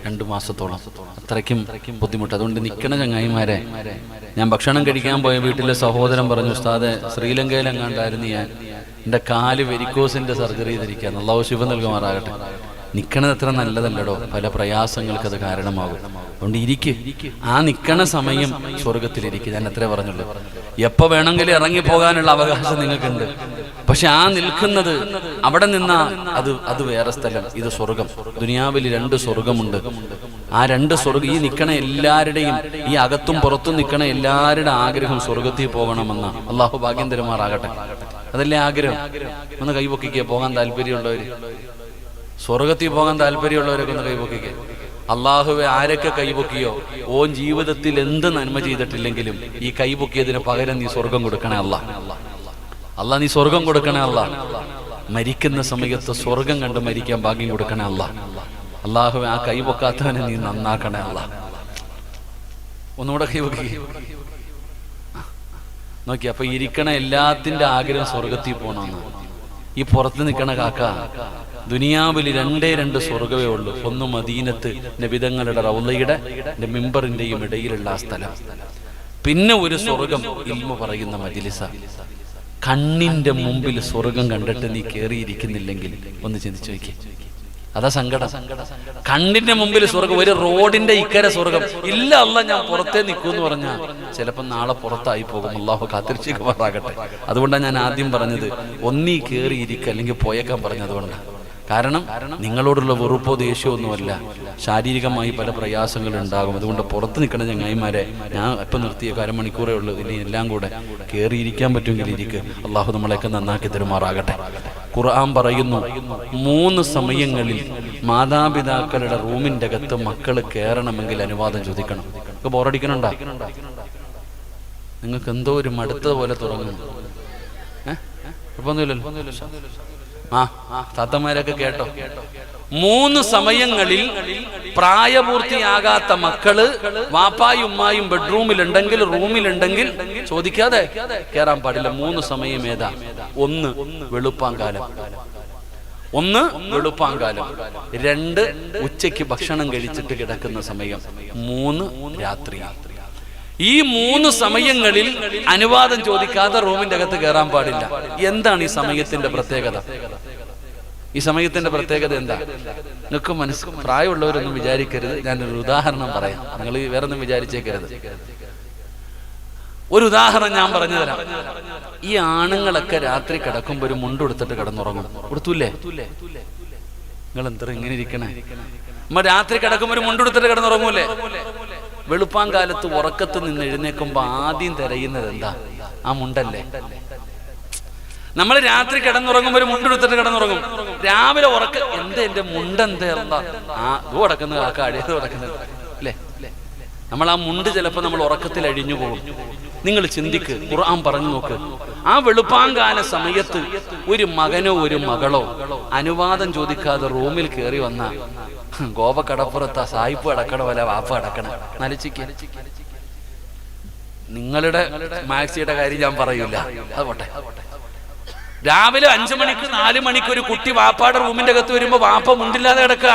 2 മാസത്തോളം. അത്രയ്ക്കും ബുദ്ധിമുട്ട്. അതുകൊണ്ട് നിൽക്കണ ചങ്ങായിമാരെ, ഞാൻ ഭക്ഷണം കഴിക്കാൻ പോയ വീട്ടിലെ സഹോദരൻ പറഞ്ഞു, ഉസ്താദെ ശ്രീലങ്കയിലെങ്ങാണ്ടായിരുന്നു ഞാൻ, എൻ്റെ കാല് വെരിക്കോസിന്റെ സർജറി ചെയ്തിരിക്കുകയാണ്. അല്ലാഹു ശുഭ നൽകുമാറാകട്ടെ. നിൽക്കണത് അത്ര നല്ലതല്ലടോ, പല പ്രയാസങ്ങൾക്ക് അത് കാരണമാകും. അതുകൊണ്ട് ആ നിൽക്കണ സമയം സ്വർഗത്തിലിരിക്കുക. ഞാൻ അത്രേ പറഞ്ഞുള്ളൂ. എപ്പോൾ വേണമെങ്കിലും ഇറങ്ങിപ്പോകാനുള്ള അവകാശം നിങ്ങൾക്കുണ്ട്. പക്ഷെ ആ നിൽക്കുന്നത് അവിടെ നിന്നാ അത് വേറെ സ്ഥലം, ഇത് സ്വർഗം. ദുനിയാവിൽ 2 സ്വർഗമുണ്ട്. ആ 2 സ്വർഗം, ഈ നിൽക്കണ എല്ലാവരുടെയും, ഈ അകത്തും പുറത്തും നിൽക്കണ എല്ലാവരുടെ ആഗ്രഹം സ്വർഗത്തിൽ പോകണമെന്ന. അള്ളാഹു ഭാഗ്യം തരുമാറാകട്ടെ. അതല്ലേ ആഗ്രഹം? ഒന്ന് കൈപൊക്കിക്കുക. പോകാൻ താല്പര്യമുള്ളവര്, സ്വർഗത്തിൽ പോകാൻ താല്പര്യമുള്ളവരൊക്കെ ഒന്ന് കൈപൊക്കിക്കുക. അള്ളാഹുവെ ആരൊക്കെ കൈപൊക്കിയോ ഓൻ ജീവിതത്തിൽ എന്ത് നന്മ ചെയ്തിട്ടില്ലെങ്കിലും ഈ കൈപൊക്കിയതിന് പകരം നീ സ്വർഗം കൊടുക്കണേ അല്ലാ. അല്ലാ, നീ സ്വർഗം കൊടുക്കണേ അല്ലാ. മരിക്കുന്ന സമയത്ത് സ്വർഗം കണ്ട് മരിക്കാൻ ഭാഗ്യം കൊടുക്കണേ അല്ലാ. അള്ളാഹുവെ ആ കൈപൊക്കാത്തവനെ നീ നന്നാക്കണേ അല്ലാ. ഒന്നുകൂടെ കൈപൊക്കി നോക്കി. അപ്പൊ ഇരിക്കണ എല്ലാത്തിന്റെ ആഗ്രഹം സ്വർഗത്തിൽ പോകണമെന്ന്. ഈ പുറത്ത് നിൽക്കണ കാക്ക, ദുനിയാവിൽ 2 സ്വർഗമേ ഉള്ളൂ. ഒന്ന് മദീനത്ത് നബിതങ്ങളുടെ റൗളയുടെ മിമ്പറിന്റെയും ഇടയിലുള്ള ആ സ്ഥലം. പിന്നെ ഒരു സ്വർഗം ഇൽമ പറയുന്ന മജ്ലിസ. കണ്ണിന്റെ മുമ്പിൽ സ്വർഗം കണ്ടിട്ട് നീ കയറിയിരിക്കുന്നില്ലെങ്കിൽ ഒന്ന് ചിന്തിച്ചു നോക്കി. അതാ സങ്കടം. കണ്ണിന്റെ മുമ്പിൽ സ്വർഗം, ഒരു റോഡിന്റെ ഇക്കരെ സ്വർഗം ഇല്ല. അല്ല ഞാൻ പുറത്തേ നിൽക്കൂന്ന് പറഞ്ഞാൽ ചിലപ്പോൾ നാളെ പുറത്തായി പോകും. അല്ലാഹു കാത്തിരക്ഷിക്കുമാറാകട്ടെ. അതുകൊണ്ടാണ് ഞാൻ ആദ്യം പറഞ്ഞത് ഒന്നീ കയറിയിരിക്കുക അല്ലെങ്കിൽ പോയേക്കാൻ പറഞ്ഞതുകൊണ്ടാണ്. കാരണം നിങ്ങളോടുള്ള വെറുപ്പോ ദേഷ്യമോ ഒന്നുമല്ല, ശാരീരികമായി പല പ്രയാസങ്ങൾ ഉണ്ടാകും. അതുകൊണ്ട് പുറത്ത് നിൽക്കുന്ന ചങ്ങായിമാരെ, ഞാൻ ഇപ്പം നിർത്തിയ അരമണിക്കൂറേ ഉള്ളൂ, ഇനി എല്ലാം കൂടെ കയറിയിരിക്കാൻ പറ്റുമെങ്കിൽ ഇരിക്കുക. അള്ളാഹു നമ്മളെയൊക്കെ നന്നാക്കി തരുമാറാകട്ടെ. ഖുർആൻ പറയുന്നു 3 സമയങ്ങളിൽ മാതാപിതാക്കളുടെ റൂമിൻ്റെ അകത്ത് മക്കൾ കയറണമെങ്കിൽ അനുവാദം ചോദിക്കണം. നിങ്ങൾക്ക് ബോറടിക്കണുണ്ടോ? നിങ്ങൾക്ക് എന്തോ ഒരു മടുത്തതുപോലെ തുടങ്ങുന്നു. കുഴപ്പമൊന്നുമില്ലല്ലോ. താത്തമാരൊക്കെ കേട്ടോ. 3 സമയങ്ങളിൽ പ്രായപൂർത്തിയാകാത്ത മക്കള് വാപ്പായും ഉമ്മായും ബെഡ്റൂമിലുണ്ടെങ്കിൽ റൂമിലുണ്ടെങ്കിൽ ചോദിക്കാതെ കയറാൻ പാടില്ല. 3 സമയം ഏതാ? 1 വെളുപ്പാങ്കാലം, 2 ഉച്ചയ്ക്ക് ഭക്ഷണം കഴിച്ചിട്ട് കിടക്കുന്ന സമയം, 3 രാത്രി. ഈ 3 സമയങ്ങളിൽ അനുവാദം ചോദിക്കാതെ റൂമിന്റെ അകത്ത് കയറാൻ പാടില്ല. എന്താണ് ഈ സമയത്തിന്റെ പ്രത്യേകത? ഈ സമയത്തിന്റെ പ്രത്യേകത എന്താ? നിങ്ങൾക്ക് പ്രായമുള്ളവരൊന്നും വിചാരിക്കരുത്. ഞാനൊരു ഉദാഹരണം പറയാം, നിങ്ങൾ വേറെ ഒന്നും വിചാരിച്ചേക്കരുത്. ഒരു ഉദാഹരണം ഞാൻ പറഞ്ഞു തരാം. ഈ ആണുങ്ങളൊക്കെ രാത്രി കിടക്കുമ്പോൾ ഒരു മുണ്ടെടുത്തിട്ട് കിടന്നുറങ്ങും. കൊടുത്തൂല്ലേ? നിങ്ങൾ എന്താ ഇങ്ങനെ ഇരിക്കണേ? നമ്മ രാത്രി കിടക്കുമ്പോൾ ഒരു മുണ്ടെടുത്തിട്ട് കിടന്നുറങ്ങൂല്ലേ? വെളുപ്പാങ്കാലത്ത് ഉറക്കത്ത് നിന്ന് എഴുന്നേക്കുമ്പോ ആദ്യം തിരയുന്നത് എന്താ? ആ മുണ്ടല്ലേ? നമ്മൾ രാത്രി കിടന്നുറങ്ങുമ്പോൾ ഒരു മുണ്ടെടുത്തിട്ട് കിടന്നുറങ്ങും. രാവിലെ എന്റെ മുണ്ടെന്താ? ഇത് കിടക്കുന്നത് കാടിയത് കിടക്കുന്നത് അല്ലേ? നമ്മൾ ആ മുണ്ട് ചിലപ്പോൾ നമ്മൾ ഉറക്കത്തിൽ അഴിഞ്ഞു പോകും. നിങ്ങൾ ചിന്തിക്ക്, ഖുർആൻ പറഞ്ഞു നോക്ക്. ആ വെളുപ്പാങ്കാല സമയത്ത് ഒരു മകനോ ഒരു മകളോ അനുവാദം ചോദിക്കാതെ റൂമിൽ കയറി വന്ന ഗോപ കടപ്പുറത്താ സായിപ്പ് അടക്കണ പോലെ വാപ്പ അടക്കണം. നലിച്ചിക്ക്. നിങ്ങളുടെ മാക്സിയുടെ കാര്യം ഞാൻ പറയൂല, അത് പോട്ടെ. രാവിലെ 5 മണിക്ക് 4 മണിക്ക് ഒരു കുട്ടി വാപ്പാടെ റൂമിന്റെ അകത്ത് വരുമ്പോ വാപ്പ മുണ്ടില്ലാതെ കിടക്ക.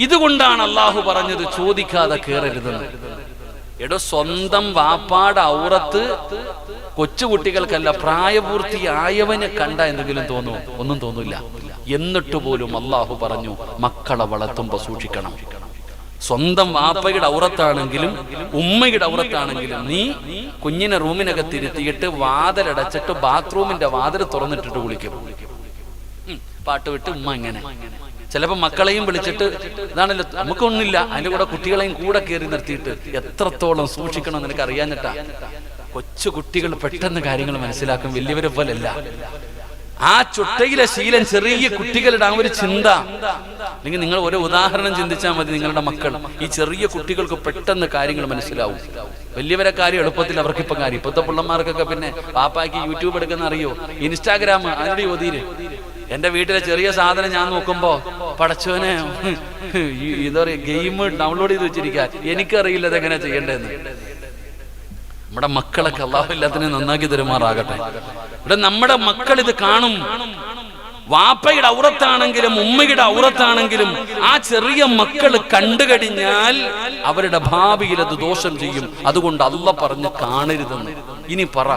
ഇതുകൊണ്ടാണ് അള്ളാഹു പറഞ്ഞത് ചോദിക്കാതെ കയറരുതെന്ന്. എടോ, സ്വന്തം വാപ്പാടെ ഔറത്ത് കൊച്ചുകുട്ടികൾക്കല്ല, പ്രായപൂർത്തിയായവന് കണ്ട എന്തെങ്കിലും തോന്നുമോ? ഒന്നും തോന്നില്ല. എന്നിട്ട് പോലും അള്ളാഹു പറഞ്ഞു മക്കളെ വളർത്തുമ്പോ സൂക്ഷിക്കണം. സ്വന്തം വാപ്പയുടെ ഔറത്താണെങ്കിലും ഉമ്മയുടെ ഔറത്താണെങ്കിലും നീ കുഞ്ഞിനെ റൂമിനകത്തിരുത്തിയിട്ട് വാതിലടച്ചിട്ട് ബാത്റൂമിന്റെ വാതിൽ തുറന്നിട്ടിട്ട് കുളിക്കും. പാട്ട് വിട്ട് ഉമ്മ ഇങ്ങനെ. ചിലപ്പോ മക്കളെയും വിളിച്ചിട്ട് ഇതാണല്ലോ, നമുക്കൊന്നില്ല, അതിന്റെ കൂടെ കുട്ടികളെയും കൂടെ കയറി നിർത്തിയിട്ട് എത്രത്തോളം സൂക്ഷിക്കണം എന്ന് എനിക്ക് അറിയാഞ്ഞിട്ടാ. കൊച്ചു കുട്ടികൾ പെട്ടെന്ന് കാര്യങ്ങൾ മനസ്സിലാക്കും, വലിയവരെ പോലല്ല. ആ ചുട്ടയിലെ ശീലം ചെറിയ കുട്ടികളുടെ ആ ഒരു ചിന്ത. അല്ലെങ്കിൽ നിങ്ങൾ ഒരു ഉദാഹരണം ചിന്തിച്ചാൽ മതി. നിങ്ങളുടെ മക്കൾ, ഈ ചെറിയ കുട്ടികൾക്ക് പെട്ടെന്ന് കാര്യങ്ങൾ മനസ്സിലാവും. വലിയവരെ കാര്യം എളുപ്പത്തിൽ അവർക്കിപ്പം കാര്യം. ഇപ്പോഴത്തെ പിള്ളമാർക്കൊക്കെ പിന്നെ പാപ്പായ്ക്ക് യൂട്യൂബ് എടുക്കുന്ന അറിയോ, ഇൻസ്റ്റാഗ്രാം, അതിനോട് യോതിര്. എന്റെ വീട്ടിലെ ചെറിയ സാധനം ഞാൻ നോക്കുമ്പോ പടച്ചോനെ എന്താ പറയാ, ഗെയിം ഡൗൺലോഡ് ചെയ്ത് വെച്ചിരിക്കുക. എനിക്കറിയില്ല അതെങ്ങനെ ചെയ്യേണ്ടതെന്ന്. നമ്മുടെ മക്കളൊക്കെ അല്ലാഹു എല്ലാത്തിനും നന്നാക്കി തരുമാറാകട്ടെ. ഇവിടെ നമ്മുടെ മക്കൾ ഇത് കാണും. വാപ്പയുടെ ഔറത്താണെങ്കിലും ഉമ്മയുടെ ഔറത്താണെങ്കിലും ആ ചെറിയ മക്കൾ കണ്ടു കഴിഞ്ഞാൽ അവരുടെ ഭാവിയിൽ അത് ദോഷം ചെയ്യും. അതുകൊണ്ട് അള്ള പറഞ്ഞ് കാണരുതെന്ന്. ഇനി പറ,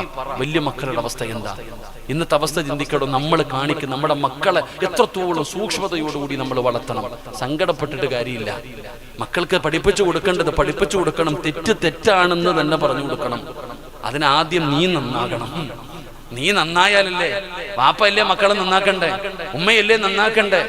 വലിയ മക്കളുടെ അവസ്ഥ എന്താ? ഇന്നത്തെ അവസ്ഥ ചിന്തിക്കടോ. നമ്മൾ കാണിക്കും നമ്മുടെ മക്കളെ എത്രത്തോളം സൂക്ഷ്മതയോടുകൂടി നമ്മൾ വളർത്തണം. സങ്കടപ്പെട്ടിട്ട് കാര്യമില്ല. മക്കൾക്ക് പഠിപ്പിച്ചു കൊടുക്കേണ്ടത് പഠിപ്പിച്ചു കൊടുക്കണം. തെറ്റ് തെറ്റാണെന്ന് തന്നെ പറഞ്ഞു കൊടുക്കണം. അതിനാദ്യം നീ നന്നാകണം. നീ നന്നായാലല്ലേ, വാപ്പയല്ലേ മക്കളെ നന്നാക്കണ്ടേ, ഉമ്മയല്ലേ നന്നാക്കണ്ടേ.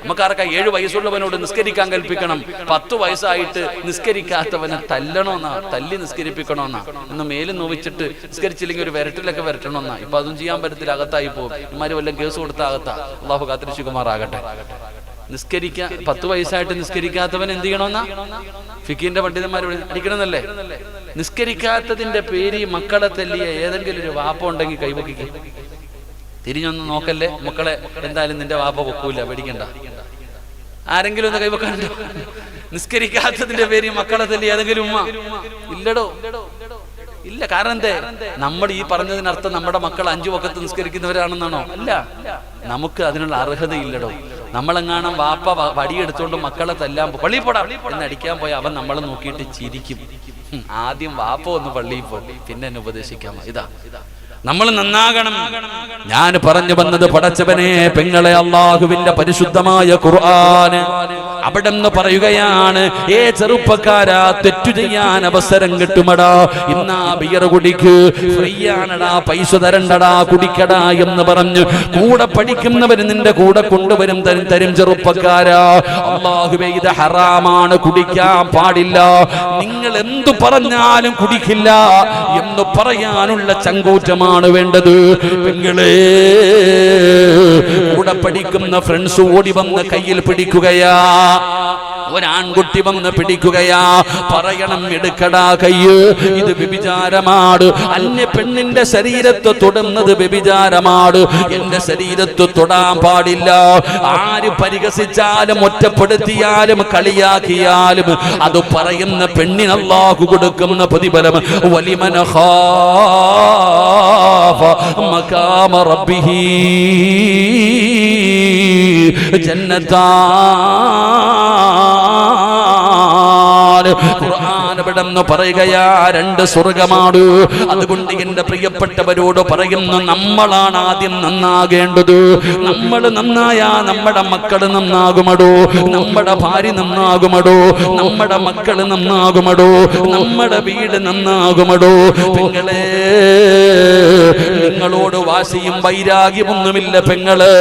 നമുക്കാർക്കാ 7 വയസ്സുള്ളവനോട് നിസ്കരിക്കാൻ കൽപ്പിക്കണം, 10 വയസ്സായിട്ട് നിസ്കരിക്കാത്തവനെ തല്ലണോന്നാ, തല്ലി നിസ്കരിപ്പിക്കണോന്നാ. ഒന്ന് മേലും നോവിച്ചിട്ട് നിസ്കരിച്ചില്ലെങ്കിൽ ഒരു വിരട്ടിലൊക്കെ വരട്ടണമെന്നാ. ഇപ്പൊ അതും ചെയ്യാൻ പറ്റത്തില്ല, അകത്തായി പോകും. ഇമാര് വല്ലതും കേസ് കൊടുത്ത അകത്താ. അള്ളാഹു കാത്തിരക്ഷിക്കുമാറാകട്ടെ. 10 വയസ്സായിട്ട് നിസ്കരിക്കാത്തവൻ എന്ത് ചെയ്യണമെന്നാ ഫിഖിന്റെ പണ്ഡിതന്മാർ അടിക്കണമെന്നല്ലേ? നിസ്കരിക്കാത്തതിന്റെ പേര് മക്കളെ തല്ലിയ ഏതെങ്കിലും ഒരു വാപ്പ ഉണ്ടെങ്കിൽ കൈവക്കിക്ക്. തിരിഞ്ഞൊന്നും നോക്കല്ലേ മക്കളെ, എന്തായാലും നിന്റെ വാപ്പ പൊക്കൂല, പേടിക്കണ്ട. ആരെങ്കിലും ഒന്ന് കൈവക്കാനുണ്ടോ? നിസ്കരിക്കാത്തതിന്റെ പേര് മക്കളെ തല്ലിയ ഏതെങ്കിലും ഉമ്മ? ഇല്ലടോ, ഇല്ല. കാരണം എന്തേ? നമ്മൾ ഈ പറഞ്ഞതിനർത്ഥം നമ്മുടെ മക്കൾ 5 വഖത്ത് നിസ്കരിക്കുന്നവരാണെന്നാണോ? അല്ല, നമുക്ക് അതിനുള്ള അർഹതയില്ലടോ. നമ്മളെങ്ങാനും വാപ്പ വടിയെടുത്തോണ്ട് മക്കളെ തല്ലാൻ പള്ളിയിൽ പോടാ എന്നടിക്കാൻ പോയി അവൻ നമ്മളെ നോക്കിയിട്ട് ചിരിക്കും. ആദ്യം വാപ്പ ഒന്ന് പള്ളിയിൽ പോ, പിന്നെ എന്നെ ഉപദേശിക്കാമോ. ഇതാ നമ്മൾ നന്നാകണം. ഞാൻ പറഞ്ഞു വന്നത് പടച്ചവനെ പെങ്ങളെ, അള്ളാഹുവിന്റെ പരിശുദ്ധമായ ഖുർആൻ അവിടെന്ന് പറയുകയാണ്, ഏ ചെറുപ്പക്കാരാ, തെറ്റു ചെയ്യാൻ അവസരം കിട്ടുമടാ, ഇന്നാ ബിയർ കുടിക്ക്, ഫ്രീ ആണടാ, പൈസ തരണ്ടടാ, കുടിക്കടാ എന്ന് പറഞ്ഞു കൂടെ പഠിക്കുന്നവര് നിന്റെ കൂടെ കൊണ്ടുവരും, തരും ചെറുപ്പക്കാരാ. അള്ളാഹുവേ ഇത് ഹറാമാണ്, കുടിക്കാൻ പാടില്ല, നിങ്ങൾ എന്തു പറഞ്ഞാലും കുടിക്കില്ല എന്ന് പറയാനുള്ള ചങ്കൂറ്റമാണ് വേണ്ടത്. പെങ്ങളെ, കൂടെ പഠിക്കുന്ന ഫ്രണ്ട്സ് ഓടി വന്ന് കയ്യിൽ പിടിക്കുകയാ, ഒരാൺകുട്ടി വന്ന് പിടിക്കുകയാ, പറയണം എടുക്കടാ കയ്യ്, ഇത് വ്യഭിചാരമാണ്, അന്യ പെണ്ണിന്റെ ശരീരത്ത് തൊടുന്നത് വ്യഭിചാരമാണ്, എന്റെ ശരീരത്ത് തൊടാൻ പാടില്ല. ആര് പരിഹസിച്ചാലും ഒറ്റപ്പെടുത്തിയാലും കളിയാക്കിയാലും അത് പറയുന്ന പെണ്ണിന് അല്ലാഹു കൊടുക്കുന്ന പ്രതിഫലം വലിമൻ ഖാഫ മഖാമ റബ്ബിഹി ജന്നതാ. ഖുർആൻ ഇവിടെന്ന് പറയുകയാ, രണ്ട് സ്വർഗമാണ്. അതുകൊണ്ട് എന്റെ പ്രിയപ്പെട്ടവരോട് പറയുന്നു, നമ്മളാണ് ആദ്യം നന്നാകേണ്ടത്. നമ്മൾ നന്നായാ നമ്മുടെ മക്കള് നന്നാകുമടോ, നമ്മുടെ ഭാര്യ നന്നാകുമടോ, നമ്മുടെ മക്കള് നന്നാകുമടോ, നമ്മുടെ വീട് നന്നാകുമടോ. പെങ്ങളെ, നിങ്ങളോട് വാശിയും വൈരാഗ്യമൊന്നുമില്ല പെങ്ങള്.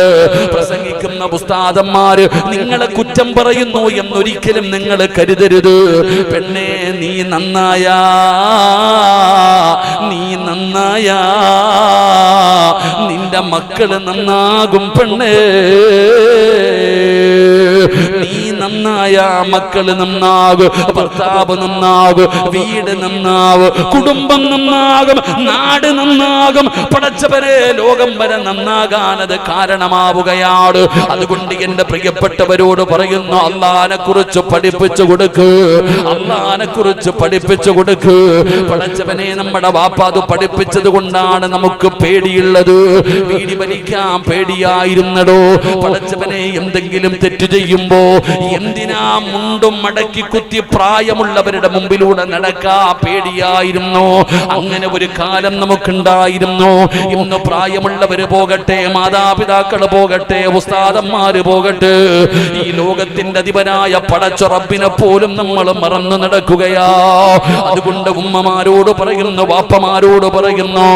പ്രസംഗിക്കുന്ന ഉസ്താദന്മാര് നിങ്ങളെ കുറ്റം പറയുന്നു എന്നൊരിക്കലും നിങ്ങൾ കരുതരുത്. പെണ്ണേ, നീ നന്നായാ നിന്റെ മക്കള് നന്നാകും. പെണ്ണേ, നീ നന്നായ മക്കള് നന്നാകും, ഭർത്താവ് നന്നാകും, വീട് നന്നാവും, കുടുംബം നന്നാകും, നാട് നന്നാകും. പടച്ചവരെ, ലോകം വരെ നന്നാകാനത് കാരണമാവുകയാണ്. അതുകൊണ്ട് എന്റെ പ്രിയപ്പെട്ടവരോട് പറയുന്നു, അള്ളാനെ കുറിച്ച് പഠിപ്പിച്ചു കൊടുക്ക്, അള്ളാനെ കുറിച്ച് പഠിപ്പിച്ചു കൊടുക്ക്. പടച്ചവനെ, നമ്മുടെ വാപ്പ അത് പഠിപ്പിച്ചത് കൊണ്ടാണ് നമുക്ക് പേടിയുള്ളത്. വീടി വലിക്കാൻ പേടിയായിരുന്നടോ. പടച്ചവനെ, എന്തെങ്കിലും തെറ്റ് ചെയ്യുമ്പോ എന്തിനാ മുണ്ടും മടക്കി കുത്തി പ്രായമുള്ളവരുടെ മുമ്പിലൂടെ നടക്കാ പേടിയായിരുന്നു. അങ്ങനെ ഒരു കാലം നമുക്കുണ്ടായിരുന്നു. ഇന്ന് പ്രായമുള്ളവര് പോകട്ടെ, മാതാപിതാക്കൾ പോകട്ടെ, ഉസ്താദന്മാര് പോകട്ടെ, ഈ ലോകത്തിന്റെ അധിപനായ പടച്ച റബ്ബിനെ പോലും നമ്മൾ മറന്നു നടക്കുകയാ. അതുകൊണ്ട് ഉമ്മമാരോട് പറയുന്നു, വാപ്പമാരോട് പറയുന്നു,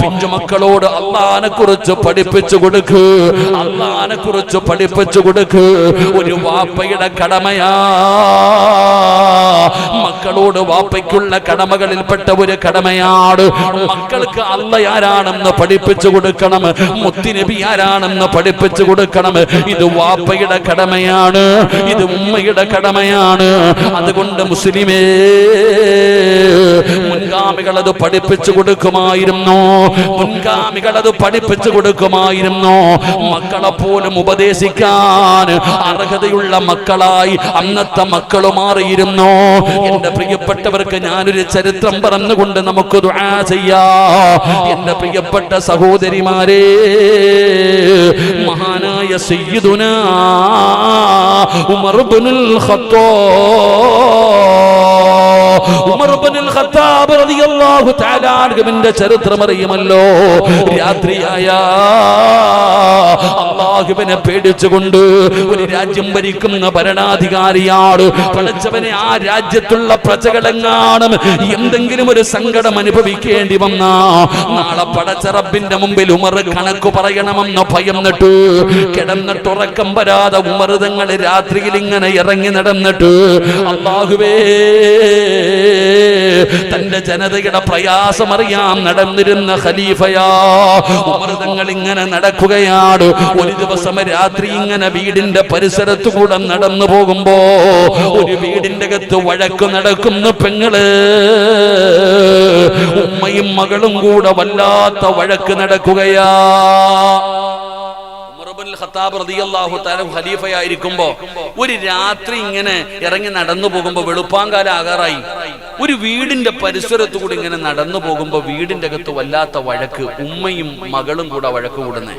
പിഞ്ചുമക്കളോട് അള്ളാനെ കുറിച്ച് പഠിപ്പിച്ചു കൊടുക്ക്, അള്ളാനെ കുറിച്ച് പഠിപ്പിച്ചു കൊടുക്ക്. ഒരു വാപ്പയുടെ കടമയാ മക്കളോട് വാപ്പയ്ക്കുള്ള കടമകളിൽപ്പെട്ട ഒരു കടമയാണ്. മക്കൾക്ക് അല്ലാഹ് ആരാണെന്ന് പഠിപ്പിച്ചു കൊടുക്കണം, മുത്തുനബി ആരാണെന്ന് പഠിപ്പിച്ചു കൊടുക്കണം. ഇത് വാപ്പയുടെ കടമയാണ്, ഇത് ഉമ്മയുടെ കടമയാണ്. അതുകൊണ്ട് മുസ്ലിമേ, മുൻഗാമികൾ അത് പഠിപ്പിച്ചു കൊടുക്കുമായിരുന്നു, മുൻഗാമികൾ അത് പഠിപ്പിച്ചു കൊടുക്കുമായിരുന്നു. മക്കളെ പോലും ഉപദേശിക്കാൻ അർഹതയുള്ള മക്കളായി അന്നത്തെ മക്കൾ മാറിയിരുന്നു. എന്റെ പ്രിയപ്പെട്ടവർക്ക് ഞാനൊരു ചരിത്രം പറഞ്ഞുകൊണ്ട് നമുക്ക് ദുആ ചെയ്യാം. എന്റെ പ്രിയപ്പെട്ട സഹോദരിമാരെ, മഹാനായ സയ്യിദുനാ ഉമർ ഇബ്നുൽ ഖത്താബ് റളിയല്ലാഹു തആല അൻഹുവിന്റെ ചരിത്രം അറിയുമല്ലോ. രാത്രിയായ അല്ലാഹുവിനെ പേടിച്ചുകൊണ്ട് ഒരു രാജ്യം ഭരിക്കുന്ന ഭരണാധികാരിയാണ്. പടച്ചവനെ, ആ രാജ്യത്തുള്ള പ്രജകളെങ്ങാനും എന്തെങ്കിലും ഒരു സങ്കടം അനുഭവിക്കേണ്ടി വന്നാ നാളെ പടച്ച റബ്ബിന്റെ മുമ്പിൽ ഉമർ കണക്ക് പറയണമെന്ന് ഭയന്നിട്ട് കിടന്നിട്ടുറക്കം വരാതെ ഉമർ തങ്ങൾ രാത്രിയിൽ ഇങ്ങനെ ഇറങ്ങി നടന്നിട്ട്, അല്ലാഹുവേ, തന്റെ ജനതയുടെ പ്രയാസം അറിയാൻ നടന്നിരുന്ന ഖലീഫയാ ഉമർ തങ്ങൾ ഇങ്ങനെ നടക്കുകയാണ്. ഒരു ദിവസം രാത്രി ഇങ്ങനെ വീടിന്റെ പരിസരത്തു കൂടെ നടന്നു പോകുമ്പോ ഒരു വീടിന്റെ അകത്ത് വഴക്ക് നടക്കുന്നു. പെങ്ങള്, ഉമ്മയും മകളും കൂടെ വല്ലാത്ത വഴക്ക് നടക്കുകയാ. ഖത്താബ് റളിയല്ലാഹു തആല ഖലീഫയായിരിക്കുമ്പോ ഒരു രാത്രി ഇങ്ങനെ ഇറങ്ങി നടന്നു പോകുമ്പോ, വെളുപ്പാങ്കാലം ആകാറായി, ഒരു വീടിന്റെ പരിസരത്തു കൂടി ഇങ്ങനെ നടന്നു പോകുമ്പോ വീടിന്റെ അകത്ത് വല്ലാത്ത വഴക്ക്. ഉമ്മയും മകളും കൂടെ വഴക്ക് കൂടുന്നേ,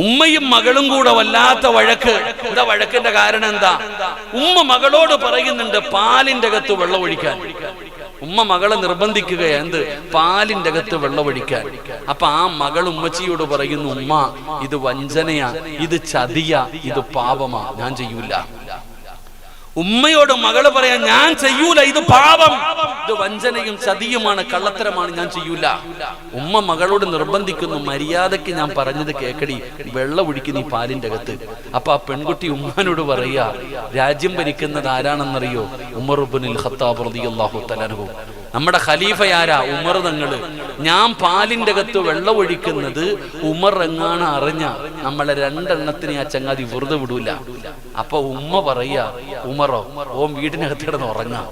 ഉമ്മയും മകളും കൂടെ വല്ലാത്ത വഴക്ക്. എന്താ വഴക്കിന്റെ കാരണം? എന്താ? ഉമ്മ മകളോട് പറയുന്നുണ്ട് പാലിന്റെ അകത്ത് വെള്ളം ഒഴിക്കാൻ. ഉമ്മ മകളെ നിർബന്ധിക്കുക എന്ത്? പാലിന്റെ അകത്ത് വെള്ളമൊഴിക്കാൻ. അപ്പൊ ആ മകൾ ഉമ്മച്ചിയോട് പറയുന്നു, ഉമ്മ ഇത് വഞ്ചനയാ, ഇത് ചതിയാ, ഇത് പാപമാ, ഞാൻ ചെയ്യൂല. ഉമ്മയോട് മകള് പറയാൻ, ഞാൻ ചെയ്യൂല, ഇത് പാപം, ഇത് വഞ്ചനയും ചതിയുമാണ്, കള്ളത്തരമാണ്, ഞാൻ ചെയ്യൂല. ഉമ്മ മകളോട് നിർബന്ധിക്കുന്നു, മര്യാദയ്ക്ക് ഞാൻ പറഞ്ഞത് കേക്കടി, വെള്ളം ഒഴിക്കും നീ പാലിന്റെ അകത്ത്. അപ്പൊ ആ പെൺകുട്ടി ഉമ്മാനോട് പറയാ, രാജ്യം ഭരിക്കുന്നത് ആരാണെന്നറിയോ? ഉമർ ഇബ്നുൽ ഖത്താബ് റളിയല്ലാഹു തആല അൻഹു. നമ്മുടെ ഖലീഫയാരാ? ഉമർ തങ്ങള്. ഞാൻ പാലിന്റെ അകത്ത് വെള്ളം ഒഴിക്കുന്നത് ഉമർ എങ്ങാണ് അറിഞ്ഞ നമ്മളെ രണ്ടെണ്ണത്തിന് ആ ചങ്ങാതി വെറുതെ വിടൂല. അപ്പൊ ഉമ്മ പറയാ, ഉമറോ ഓൻ വീടിനകത്ത് കിടന്ന് ഉറങ്ങാം.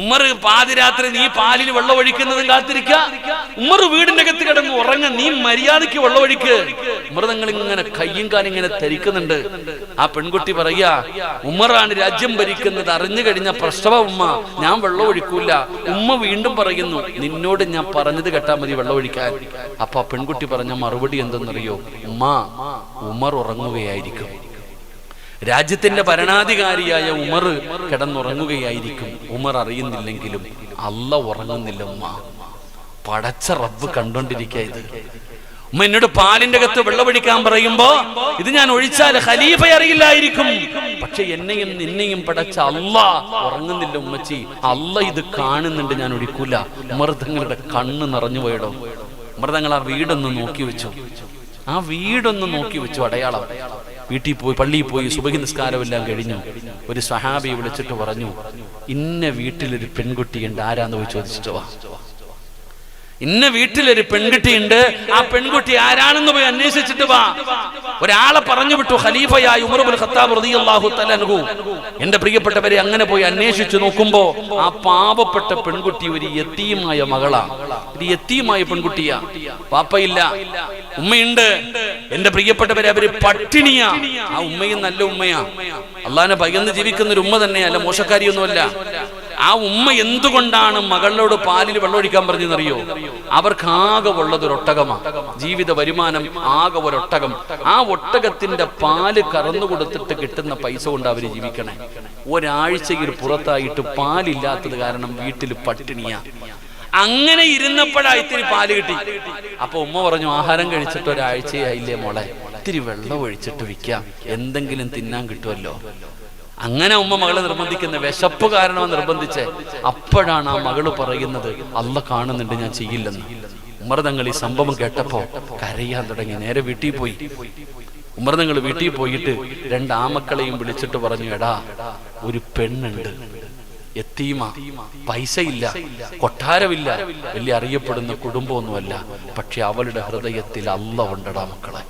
ഉമർ പാതിരാത്രി നീ പാലിൽ വെള്ളം ഒഴിക്കുന്നതും കാത്തിരിക്ക, ഉമർ വീടിന്റെ അകത്ത് കിടന്ന് ഉറങ്ങ, നീ മര്യാദയ്ക്ക് വെള്ളം ഒഴിക്ക്. ഉമർ തങ്ങൾ ഇങ്ങനെ കയ്യും കാലും ഇങ്ങനെ ധരിക്കുന്നുണ്ട്. ആ പെൺകുട്ടി പറയാ, ഉമറാണ് രാജ്യം ഭരിക്കുന്നത് അറിഞ്ഞു കഴിഞ്ഞ പ്രശ്നവ ഉമ്മ, ഞാൻ വെള്ളം ഒഴിക്കൂല. ഉമ്മ വീണ്ടും പറയുന്നു, നിന്നോട് ഞാൻ പറഞ്ഞത് കേട്ടാ മതി വെള്ളം ഒഴിക്കാൻ. അപ്പൊ ആ പെൺകുട്ടി പറഞ്ഞ മറുപടി എന്തെന്നറിയോ? ഉമ്മ, ഉമർ ഉറങ്ങുകയായിരിക്കും. രാജ്യത്തിന്റെ ഭരണാധികാരിയായ ഉമർ കിടന്നുറങ്ങുകയായിരിക്കും. ഉമർ അറിയുന്നില്ലെങ്കിലും അല്ല ഉറങ്ങുന്നില്ല. ഉമ്മ പടച്ച റബ്ബ് കണ്ടോണ്ടിരിക്കുക. ഇത് ഉമ്മ എന്നോട് പാലിന്റെ അകത്ത് വെള്ളമൊഴിക്കാൻ പറയുമ്പോ ഇത് ഞാൻ ഒഴിച്ചാൽ ഖലീഫ അറിയില്ലായിരിക്കും, പക്ഷെ എന്നെയും നിന്നെയും പടച്ച അല്ലാ ഉറങ്ങുന്നില്ല ഉമ്മച്ചി, അല്ല ഇത് കാണുന്നുണ്ട്, ഞാൻ ഒഴിക്കൂല. ഉമർ തങ്ങളുടെ കണ്ണ് നിറഞ്ഞു പോയിടോ. ഉമർ തങ്ങൾ ആ വീടൊന്ന് നോക്കി വെച്ചു. ആ വീടൊന്ന് നോക്കി വെച്ചു, അടയാളം. വീട്ടിൽ പോയി, പള്ളിയിൽ പോയി, സുബഹി നിസ്കാരമെല്ലാം കഴിഞ്ഞു. ഒരു സ്വഹാബിയെ വിളിച്ചിട്ട് പറഞ്ഞു, ഇന്ന വീട്ടിലൊരു പെൺകുട്ടിയുണ്ട്, ആരാന്ന് പോയി ചോദിച്ചിട്ട് വാ. ഇന്ന വീട്ടിലൊരു പെൺകുട്ടിയുണ്ട്, ആ പെൺകുട്ടി ആരാണെന്ന് പോയി അന്വേഷിച്ചിട്ട് വാ. ഒരാളെ പറഞ്ഞു വിട്ടു, ഖലീഫയായ ഉമർ ഇബ്നുൽ ഖത്താബ് റളിയല്ലാഹു തആല അൻഹു. എന്റെ പ്രിയപ്പെട്ടവരെ, അങ്ങനെ പോയി അന്വേഷിച്ചു നോക്കുമ്പോ ആ പാവപ്പെട്ട പെൺകുട്ടി ഒരു യതീമായ മകളാ. ഒരു യതീമായ പെൺകുട്ടിയാ, പാപ്പയില്ല, ഉമ്മയുണ്ട്. എന്റെ പ്രിയപ്പെട്ടവരെ, അവര് പട്ടിണിയാ. ആ ഉമ്മയും നല്ല ഉമ്മയാ, അള്ളാനെ ഭയന്ന് ജീവിക്കുന്ന ഒരു ഉമ്മ തന്നെയല്ല, മോശക്കാരിയൊന്നുമല്ല. ആ ഉമ്മ എന്തുകൊണ്ടാണ് മകളോട് പാലിൽ വെള്ളമൊഴിക്കാൻ പറഞ്ഞെന്നറിയോ? അവർക്ക് ആകെ ഉള്ളത് ഒരു ഒട്ടകമാണ്, ജീവിത വരുമാനം ആകെ ഒരു ഒട്ടകം. ആ ഒട്ടകത്തിന്റെ പാല് കറന്നു കൊടുത്തിട്ട് കിട്ടുന്ന പൈസ കൊണ്ട് അവര് ജീവിക്കണേ. ഒരാഴ്ചയിൽ പുറത്തായിട്ട് പാലില്ലാത്തത് കാരണം വീട്ടിൽ പട്ടിണിയാ. അങ്ങനെ ഇരുന്നപ്പോഴാ ഇത്തിരി പാല് കിട്ടി. അപ്പൊ ഉമ്മ പറഞ്ഞു, ആഹാരം കഴിച്ചിട്ട് ഒരാഴ്ചയായില്ലേ മോളെ, ഇത്തിരി വെള്ളം ഒഴിച്ചിട്ട് വിൽക്കാം, എന്തെങ്കിലും തിന്നാൻ കിട്ടുമല്ലോ. അങ്ങനെ ഉമ്മ മകളെ നിർബന്ധിക്കുന്ന, വിശപ്പ് കാരണം നിർബന്ധിച്ച്. അപ്പോഴാണ് ആ മകള് പറയുന്നത്, അല്ല കാണുന്നുണ്ട്, ഞാൻ ചെയ്യില്ലെന്ന്. ഉമർ തങ്ങൾ ഈ സംഭവം കേട്ടപ്പോ കരയാൻ തുടങ്ങി. നേരെ വീട്ടിൽ പോയി. ഉമർ തങ്ങൾ വീട്ടിൽ പോയിട്ട് രണ്ട് ആമക്കളെയും വിളിച്ചിട്ട് പറഞ്ഞു, എടാ ഒരു പെണ്ണുണ്ട്, യതീമ, പൈസയില്ല, കൊട്ടാരമില്ല, വലിയ അറിയപ്പെടുന്ന കുടുംബമൊന്നുമല്ല, പക്ഷെ അവളുടെ ഹൃദയത്തിൽ അല്ല ഉണ്ടടാ മക്കളെ.